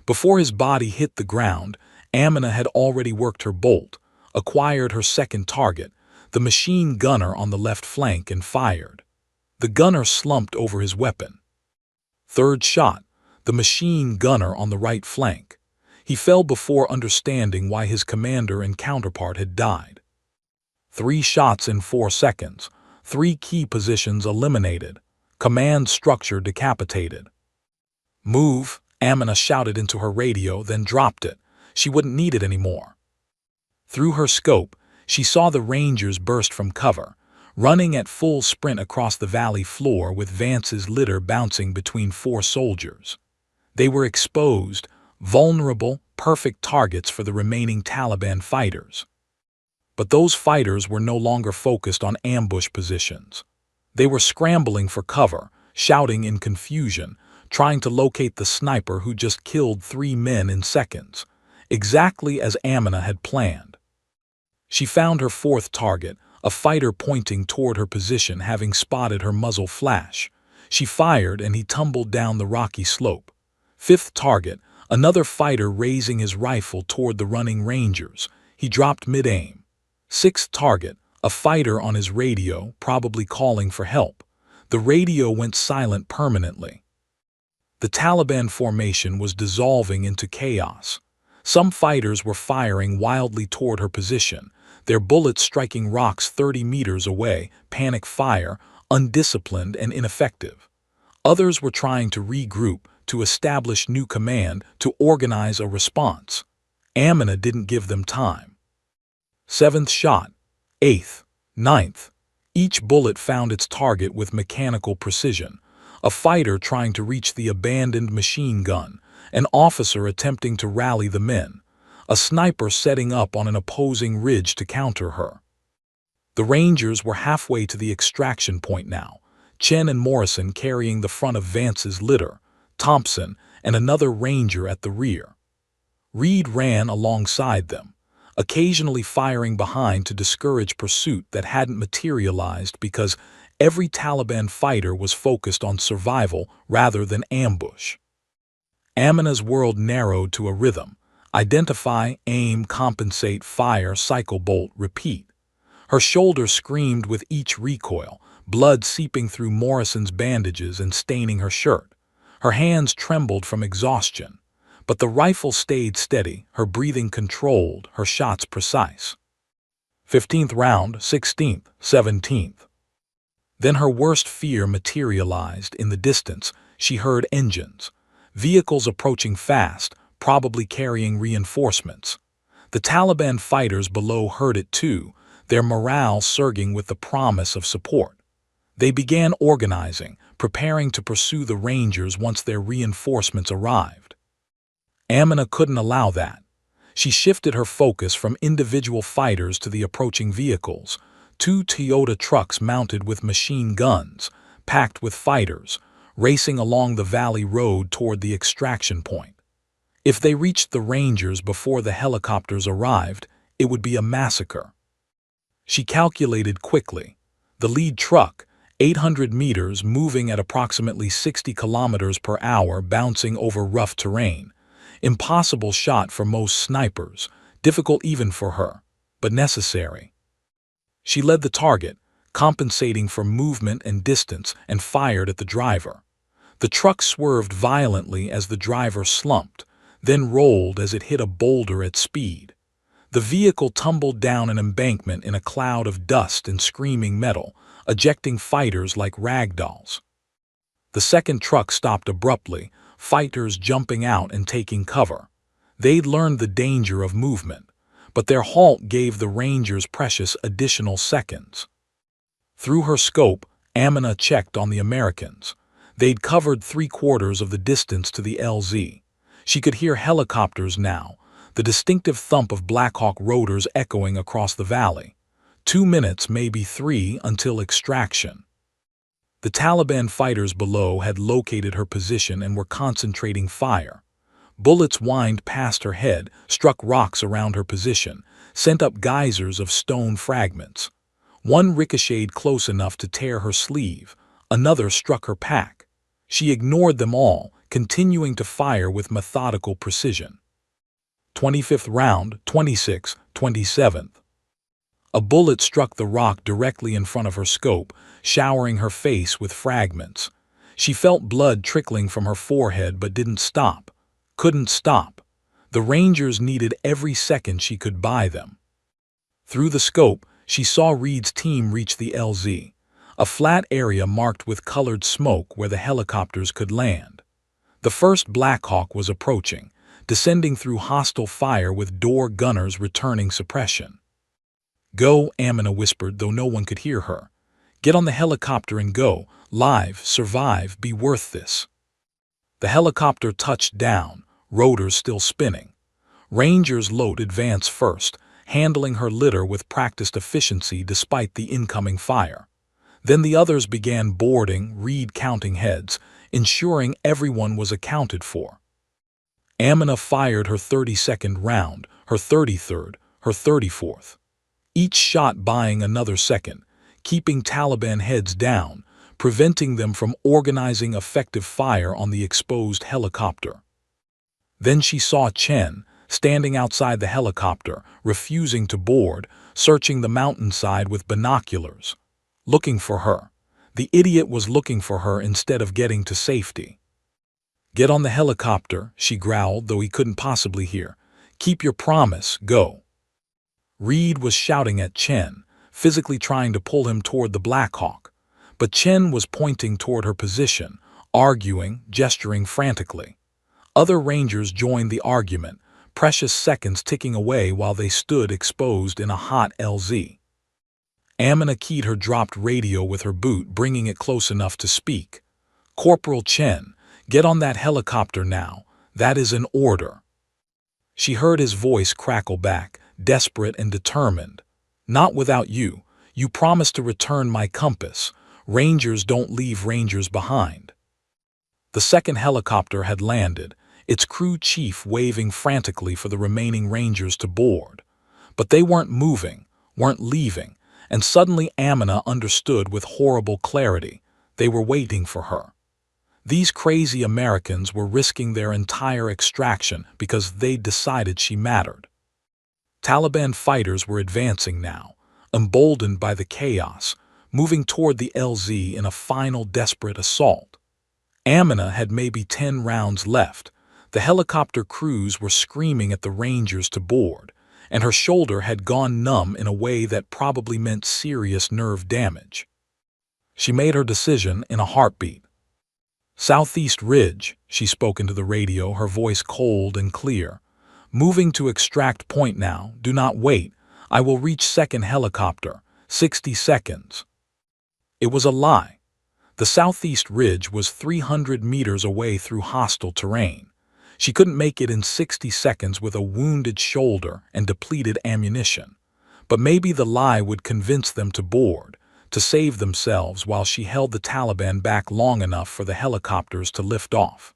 Before his body hit the ground, Amina had already worked her bolt, acquired her second target, the machine gunner on the left flank, and fired. The gunner slumped over his weapon. Third shot, the machine gunner on the right flank. He fell before understanding why his commander and counterpart had died. 3 shots in 4 seconds, 3 key positions eliminated, command structure decapitated. "Move," Amina shouted into her radio, then dropped it. She wouldn't need it anymore. Through her scope, she saw the Rangers burst from cover, running at full sprint across the valley floor with Vance's litter bouncing between 4 soldiers. They were exposed, vulnerable, perfect targets for the remaining Taliban fighters. But those fighters were no longer focused on ambush positions. They were scrambling for cover, shouting in confusion, trying to locate the sniper who just killed 3 men in seconds, exactly as Amina had planned. She found her 4th target, a fighter pointing toward her position, having spotted her muzzle flash. She fired and he tumbled down the rocky slope. 5th target, another fighter raising his rifle toward the running Rangers. He dropped mid-aim. 6th target, a fighter on his radio, probably calling for help. The radio went silent permanently. The Taliban formation was dissolving into chaos. Some fighters were firing wildly toward her position, their bullets striking rocks 30 meters away, panic fire, undisciplined and ineffective. Others were trying to regroup, to establish new command, to organize a response. Amina didn't give them time. 7th shot, 8th, 9th. Each bullet found its target with mechanical precision. A fighter trying to reach the abandoned machine gun, an officer attempting to rally the men, a sniper setting up on an opposing ridge to counter her. The Rangers were halfway to the extraction point now, Chen and Morrison carrying the front of Vance's litter, Thompson and another Ranger at the rear. Reed ran alongside them, occasionally firing behind to discourage pursuit that hadn't materialized because every Taliban fighter was focused on survival rather than ambush. Amina's world narrowed to a rhythm: identify, aim, compensate, fire, cycle, bolt, repeat. Her shoulder screamed with each recoil, blood seeping through Morrison's bandages and staining her shirt. Her hands trembled from exhaustion, but the rifle stayed steady, her breathing controlled, her shots precise. 15th round, 16th, 17th. Then her worst fear materialized. In the distance, she heard engines, vehicles approaching fast, probably carrying reinforcements. The Taliban fighters below heard it too, their morale surging with the promise of support. They began organizing, preparing to pursue the Rangers once their reinforcements arrived. Amina couldn't allow that. She shifted her focus from individual fighters to the approaching vehicles, 2 Toyota trucks mounted with machine guns, packed with fighters, racing along the valley road toward the extraction point. If they reached the Rangers before the helicopters arrived, it would be a massacre. She calculated quickly. The lead truck, 800 meters, moving at approximately 60 kilometers per hour, bouncing over rough terrain. Impossible shot for most snipers, difficult even for her, but necessary. She led the target, compensating for movement and distance, and fired at the driver. The truck swerved violently as the driver slumped, then rolled as it hit a boulder at speed. The vehicle tumbled down an embankment in a cloud of dust and screaming metal, ejecting fighters like rag dolls. The second truck stopped abruptly, fighters jumping out and taking cover. They'd learned the danger of movement, but their halt gave the Rangers precious additional seconds. Through her scope, Amina checked on the Americans. They'd covered 3/4 of the distance to the LZ. She could hear helicopters now, the distinctive thump of Black Hawk rotors echoing across the valley. 2 minutes, maybe 3, until extraction. The Taliban fighters below had located her position and were concentrating fire. Bullets whined past her head, struck rocks around her position, sent up geysers of stone fragments. One ricocheted close enough to tear her sleeve, another struck her pack. She ignored them all, continuing to fire with methodical precision. 25th round, 26th, 27th. A bullet struck the rock directly in front of her scope, showering her face with fragments. She felt blood trickling from her forehead but didn't stop. Couldn't stop. The Rangers needed every second she could buy them. Through the scope, she saw Reed's team reach the LZ, a flat area marked with colored smoke where the helicopters could land. The first Black Hawk was approaching, descending through hostile fire with door gunners returning suppression. "Go," Amina whispered, though no one could hear her. "Get on the helicopter and go. Live, survive, be worth this." The helicopter touched down, rotors still spinning. Rangers Lote advanced first, handling her litter with practiced efficiency despite the incoming fire. Then the others began boarding, Reed counting heads, ensuring everyone was accounted for. Amina fired her 32nd round, her 33rd, her 34th. Each shot buying another second, keeping Taliban heads down, preventing them from organizing effective fire on the exposed helicopter. Then she saw Chen, standing outside the helicopter, refusing to board, searching the mountainside with binoculars. Looking for her. The idiot was looking for her instead of getting to safety. "Get on the helicopter," she growled, though he couldn't possibly hear. "Keep your promise, go." Reed was shouting at Chen, physically trying to pull him toward the Black Hawk. But Chen was pointing toward her position, arguing, gesturing frantically. Other Rangers joined the argument, precious seconds ticking away while they stood exposed in a hot LZ. Amina keyed her dropped radio with her boot, bringing it close enough to speak. "Corporal Chen, get on that helicopter now. That is an order." She heard his voice crackle back, desperate and determined. "Not without you. You promised to return my compass. Rangers don't leave Rangers behind." The second helicopter had landed, its crew chief waving frantically for the remaining Rangers to board. But they weren't moving, weren't leaving, and suddenly Amina understood with horrible clarity. They were waiting for her. These crazy Americans were risking their entire extraction because they'd decided she mattered. Taliban fighters were advancing now, emboldened by the chaos, moving toward the LZ in a final desperate assault. Amina had maybe 10 rounds left. The helicopter crews were screaming at the Rangers to board, and her shoulder had gone numb in a way that probably meant serious nerve damage. She made her decision in a heartbeat. "Southeast Ridge," she spoke into the radio, her voice cold and clear. "Moving to extract point now. Do not wait. I will reach second helicopter. 60 seconds." It was a lie. The Southeast Ridge was 300 meters away through hostile terrain. She couldn't make it in 60 seconds with a wounded shoulder and depleted ammunition. But maybe the lie would convince them to board, to save themselves while she held the Taliban back long enough for the helicopters to lift off.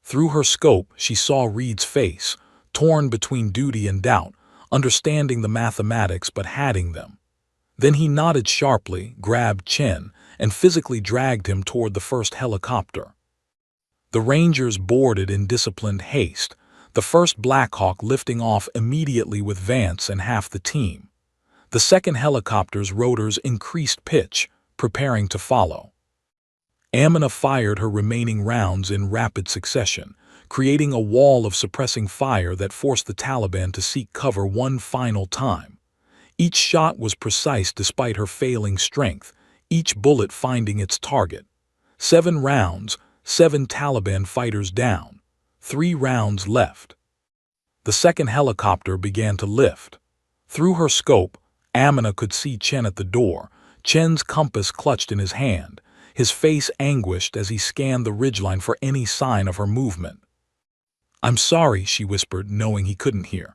Through her scope, she saw Reed's face, torn between duty and doubt, understanding the mathematics but hating them. Then he nodded sharply, grabbed Chen, and physically dragged him toward the first helicopter. The Rangers boarded in disciplined haste, the first Black Hawk lifting off immediately with Vance and half the team. The second helicopter's rotors increased pitch, preparing to follow. Amina fired her remaining rounds in rapid succession, creating a wall of suppressing fire that forced the Taliban to seek cover one final time. Each shot was precise despite her failing strength, each bullet finding its target. 7 rounds, 7 Taliban fighters down, 3 rounds left. The second helicopter began to lift. Through her scope, Amina could see Chen at the door, Chen's compass clutched in his hand, his face anguished as he scanned the ridgeline for any sign of her movement. "I'm sorry," she whispered, knowing he couldn't hear.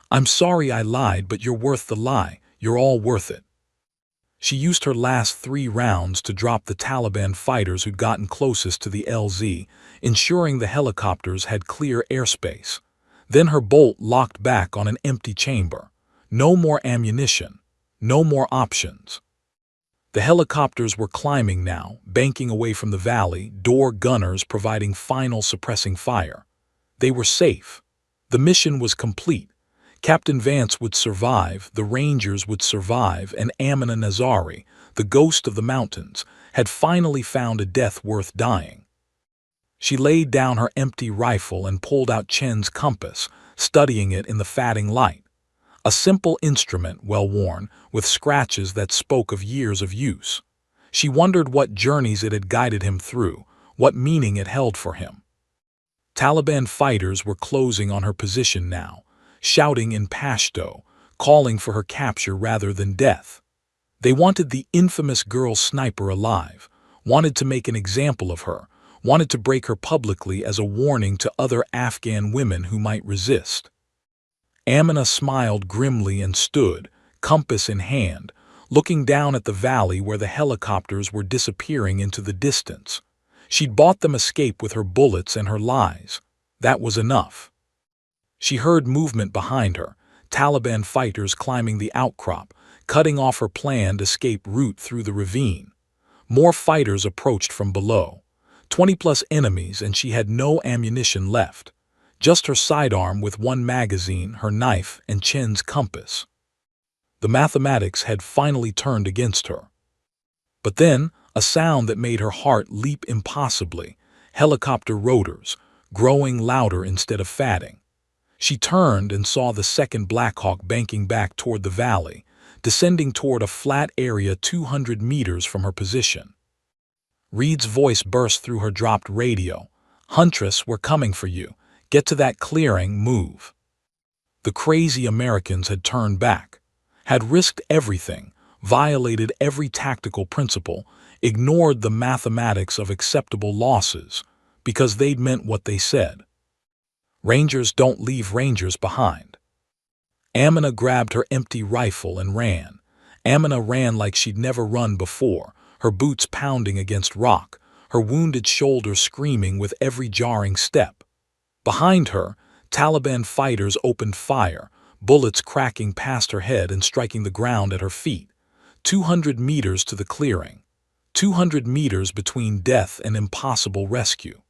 "I'm sorry I lied, but you're worth the lie. You're all worth it." She used her last 3 rounds to drop the Taliban fighters who'd gotten closest to the LZ, ensuring the helicopters had clear airspace. Then her bolt locked back on an empty chamber. No more ammunition. No more options. The helicopters were climbing now, banking away from the valley, door gunners providing final suppressing fire. They were safe. The mission was complete. Captain Vance would survive, the Rangers would survive, and Amina Nazari, the ghost of the mountains, had finally found a death worth dying. She laid down her empty rifle and pulled out Chen's compass, studying it in the fading light. A simple instrument, well-worn, with scratches that spoke of years of use. She wondered what journeys it had guided him through, what meaning it held for him. Taliban fighters were closing on her position now, shouting in Pashto, calling for her capture rather than death. They wanted the infamous girl sniper alive, wanted to make an example of her, wanted to break her publicly as a warning to other Afghan women who might resist. Amina smiled grimly and stood, compass in hand, looking down at the valley where the helicopters were disappearing into the distance. She'd bought them escape with her bullets and her lies. That was enough. She heard movement behind her, Taliban fighters climbing the outcrop, cutting off her planned escape route through the ravine. More fighters approached from below. 20+ enemies, and she had no ammunition left. Just her sidearm with one magazine, her knife, and Chen's compass. The mathematics had finally turned against her. But then, a sound that made her heart leap impossibly, helicopter rotors, growing louder instead of fading. She turned and saw the second Black Hawk banking back toward the valley, descending toward a flat area 200 meters from her position. Reed's voice burst through her dropped radio. "Huntress, we're coming for you. Get to that clearing, move." The crazy Americans had turned back, had risked everything, violated every tactical principle, ignored the mathematics of acceptable losses, because they'd meant what they said. Rangers don't leave Rangers behind. Amina grabbed her empty rifle and ran. Amina ran like she'd never run before, her boots pounding against rock, her wounded shoulder screaming with every jarring step. Behind her, Taliban fighters opened fire, bullets cracking past her head and striking the ground at her feet. 200 meters to the clearing. 200 meters between death and impossible rescue.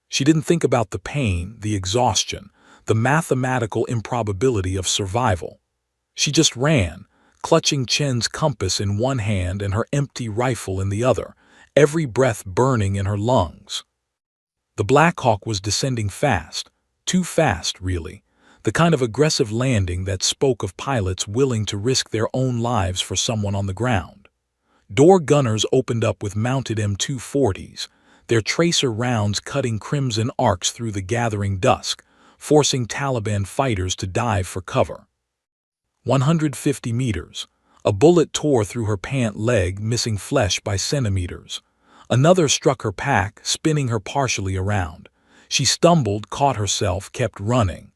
She didn't think about the pain, the exhaustion, the mathematical improbability of survival. She just ran, clutching Chen's compass in one hand and her empty rifle in the other, every breath burning in her lungs. The Black Hawk was descending fast, too fast, really, the kind of aggressive landing that spoke of pilots willing to risk their own lives for someone on the ground. Door gunners opened up with mounted M240s, their tracer rounds cutting crimson arcs through the gathering dusk, forcing Taliban fighters to dive for cover. 150 meters. A bullet tore through her pant leg, missing flesh by centimeters. Another struck her pack, spinning her partially around. She stumbled, caught herself, kept running.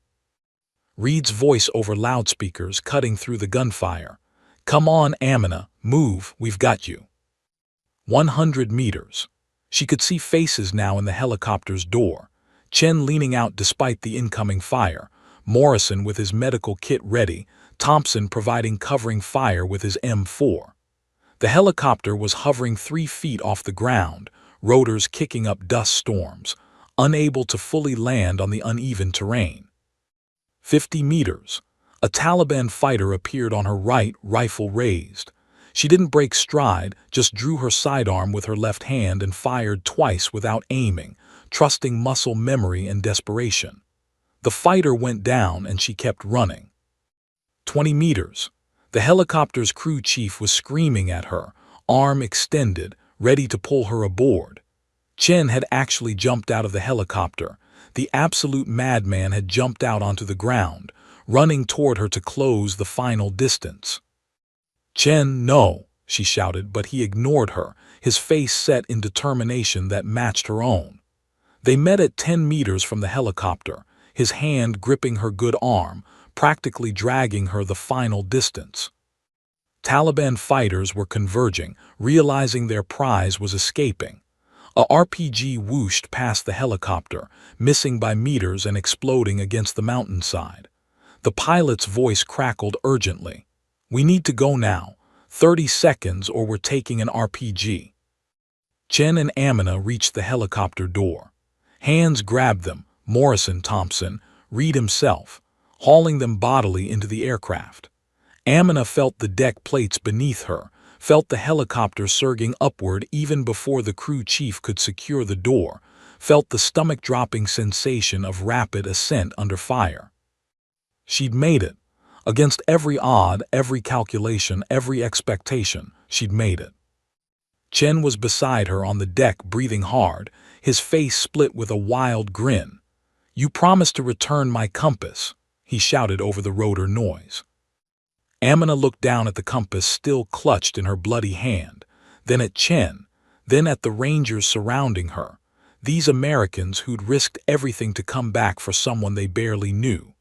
Reed's voice over loudspeakers cutting through the gunfire. "Come on, Amina, move, we've got you." 100 meters. She could see faces now in the helicopter's door. Chen leaning out despite the incoming fire, Morrison with his medical kit ready, Thompson providing covering fire with his M4. The helicopter was hovering 3 feet off the ground, rotors kicking up dust storms, unable to fully land on the uneven terrain. 50 meters. A Taliban fighter appeared on her right, rifle raised. She didn't break stride, just drew her sidearm with her left hand and fired twice without aiming, trusting muscle memory and desperation. The fighter went down and she kept running. 20 meters. The helicopter's crew chief was screaming at her, arm extended, ready to pull her aboard. Chen had actually jumped out of the helicopter. The absolute madman had jumped out onto the ground, running toward her to close the final distance. "Chen, no," she shouted, but he ignored her, his face set in determination that matched her own. They met at 10 meters from the helicopter, his hand gripping her good arm, practically dragging her the final distance. Taliban fighters were converging, realizing their prize was escaping. A RPG whooshed past the helicopter, missing by meters and exploding against the mountainside. The pilot's voice crackled urgently. "We need to go now. 30 seconds or we're taking an RPG." Chen and Amina reached the helicopter door. Hands grabbed them, Morrison, Thompson, Reed himself, hauling them bodily into the aircraft. Amina felt the deck plates beneath her, felt the helicopter surging upward even before the crew chief could secure the door, felt the stomach-dropping sensation of rapid ascent under fire. She'd made it. Against every odd, every calculation, every expectation, she'd made it. Chen was beside her on the deck, breathing hard, his face split with a wild grin. "You promised to return my compass," he shouted over the rotor noise. Amina looked down at the compass still clutched in her bloody hand, then at Chen, then at the rangers surrounding her, these Americans who'd risked everything to come back for someone they barely knew.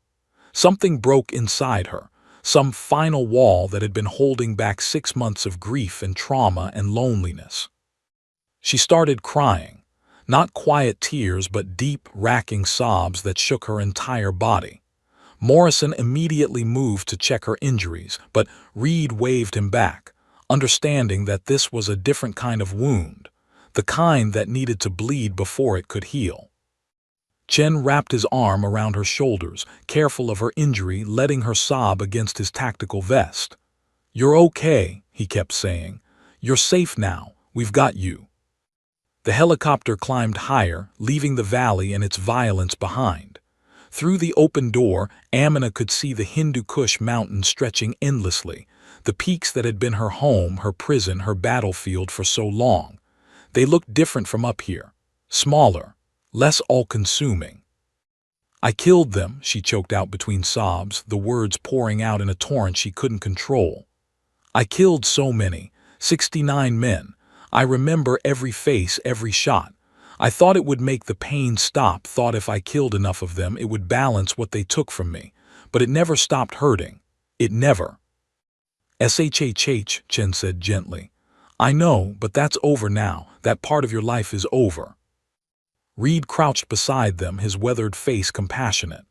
Something broke inside her, some final wall that had been holding back 6 months of grief and trauma and loneliness. She started crying, not quiet tears but deep, racking sobs that shook her entire body. Morrison immediately moved to check her injuries, but Reed waved him back, understanding that this was a different kind of wound, the kind that needed to bleed before it could heal. Chen wrapped his arm around her shoulders, careful of her injury, letting her sob against his tactical vest. "You're okay," he kept saying. "You're safe now. We've got you." The helicopter climbed higher, leaving the valley and its violence behind. Through the open door, Amina could see the Hindu Kush mountains stretching endlessly, the peaks that had been her home, her prison, her battlefield for so long. They looked different from up here, smaller, less all-consuming. "I killed them," she choked out between sobs, the words pouring out in a torrent she couldn't control. "I killed so many, 69 men. I remember every face, every shot. I thought it would make the pain stop, thought if I killed enough of them it would balance what they took from me. But it never stopped hurting. It never." "Shhh," Chen said gently. "I know, but that's over now. That part of your life is over." Reed crouched beside them, his weathered face compassionate.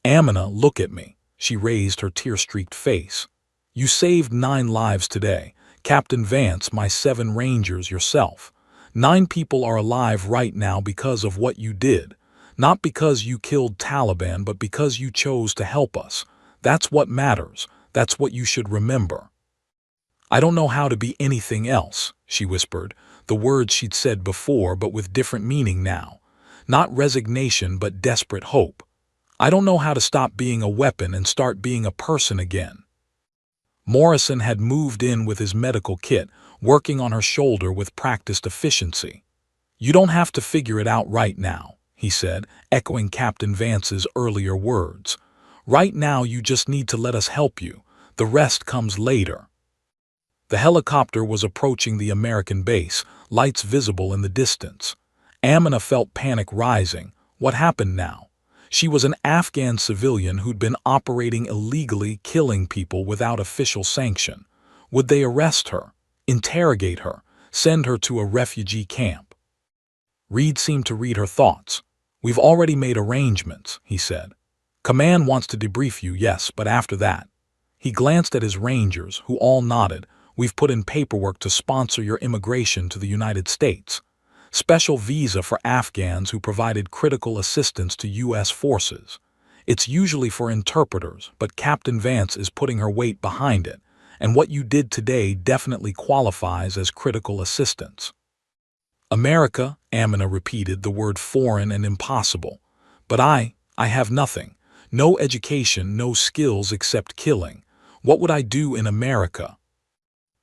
"Amina, look at me." She raised her tear-streaked face. "You saved 9 lives today. Captain Vance, my 7 Rangers, yourself. 9 people are alive right now because of what you did. Not because you killed Taliban, but because you chose to help us. That's what matters. That's what you should remember." "I don't know how to be anything else," she whispered, the words she'd said before but with different meaning now. Not resignation but desperate hope. "I don't know how to stop being a weapon and start being a person again." Morrison had moved in with his medical kit, working on her shoulder with practiced efficiency. "You don't have to figure it out right now," he said, echoing Captain Vance's earlier words. "Right now you just need to let us help you. The rest comes later." The helicopter was approaching the American base, lights visible in the distance. Amina felt panic rising. What happened now? She was an Afghan civilian who'd been operating illegally, killing people without official sanction. Would they arrest her, interrogate her, send her to a refugee camp? Reed seemed to read her thoughts. "We've already made arrangements," he said. "Command wants to debrief you, yes, but after that." He glanced at his Rangers, who all nodded. "We've put in paperwork to sponsor your immigration to the United States. Special visa for Afghans who provided critical assistance to U.S. forces. It's usually for interpreters, but Captain Vance is putting her weight behind it, and what you did today definitely qualifies as critical assistance." "America," Amina repeated, the word foreign and impossible. "But I have nothing. No education, no skills except killing. What would I do in America?"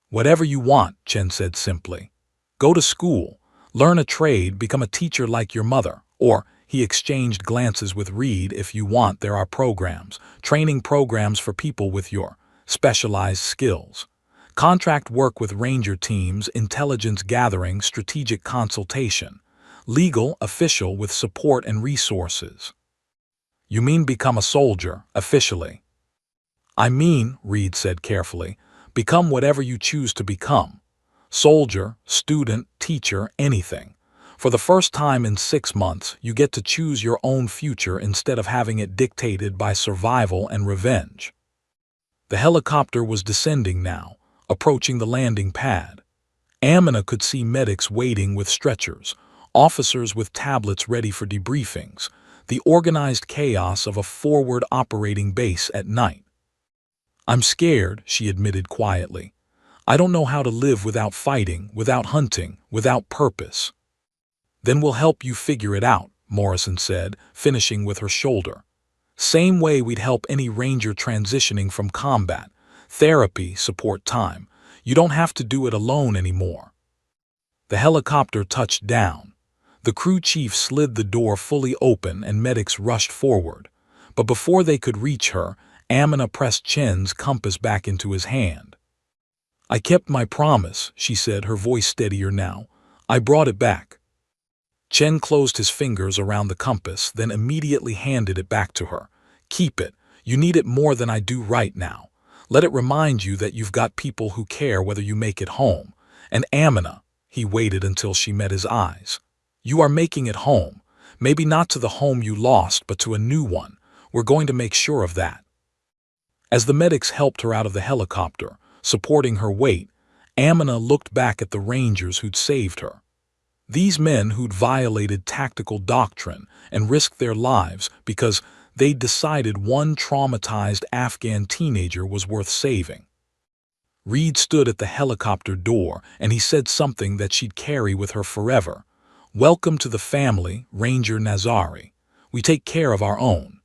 "Whatever you want," Chen said simply. "Go to school. Learn a trade, become a teacher like your mother, or," he exchanged glances with Reed, "if you want, there are programs, training programs for people with your specialized skills. Contract work with ranger teams, intelligence gathering, strategic consultation. Legal, official with support and resources." "You mean become a soldier, officially?" "I mean," Reed said carefully, "become whatever you choose to become. Soldier, student, teacher, anything. For the first time in 6 months, you get to choose your own future instead of having it dictated by survival and revenge." The helicopter was descending now, approaching the landing pad. Amina could see medics waiting with stretchers, officers with tablets ready for debriefings, the organized chaos of a forward operating base at night. "I'm scared," she admitted quietly. "I don't know how to live without fighting, without hunting, without purpose." "Then we'll help you figure it out," Morrison said, finishing with her shoulder. Same way we'd help any ranger transitioning from combat. Therapy, support time. You don't have to do it alone anymore. The helicopter touched down. The crew chief slid the door fully open and medics rushed forward. But before they could reach her, Amina pressed Chen's compass back into his hand. "I kept my promise," she said, her voice steadier now. "I brought it back." Chen closed his fingers around the compass, then immediately handed it back to her. "Keep it. You need it more than I do right now. Let it remind you that you've got people who care whether you make it home. And Amina," he waited until she met his eyes, "you are making it home. Maybe not to the home you lost, but to a new one. We're going to make sure of that." As the medics helped her out of the helicopter, supporting her weight, Amina looked back at the rangers who'd saved her. These men who'd violated tactical doctrine and risked their lives because they'd decided one traumatized Afghan teenager was worth saving. Reed stood at the helicopter door and he said something that she'd carry with her forever. "Welcome to the family, Ranger Nazari. We take care of our own.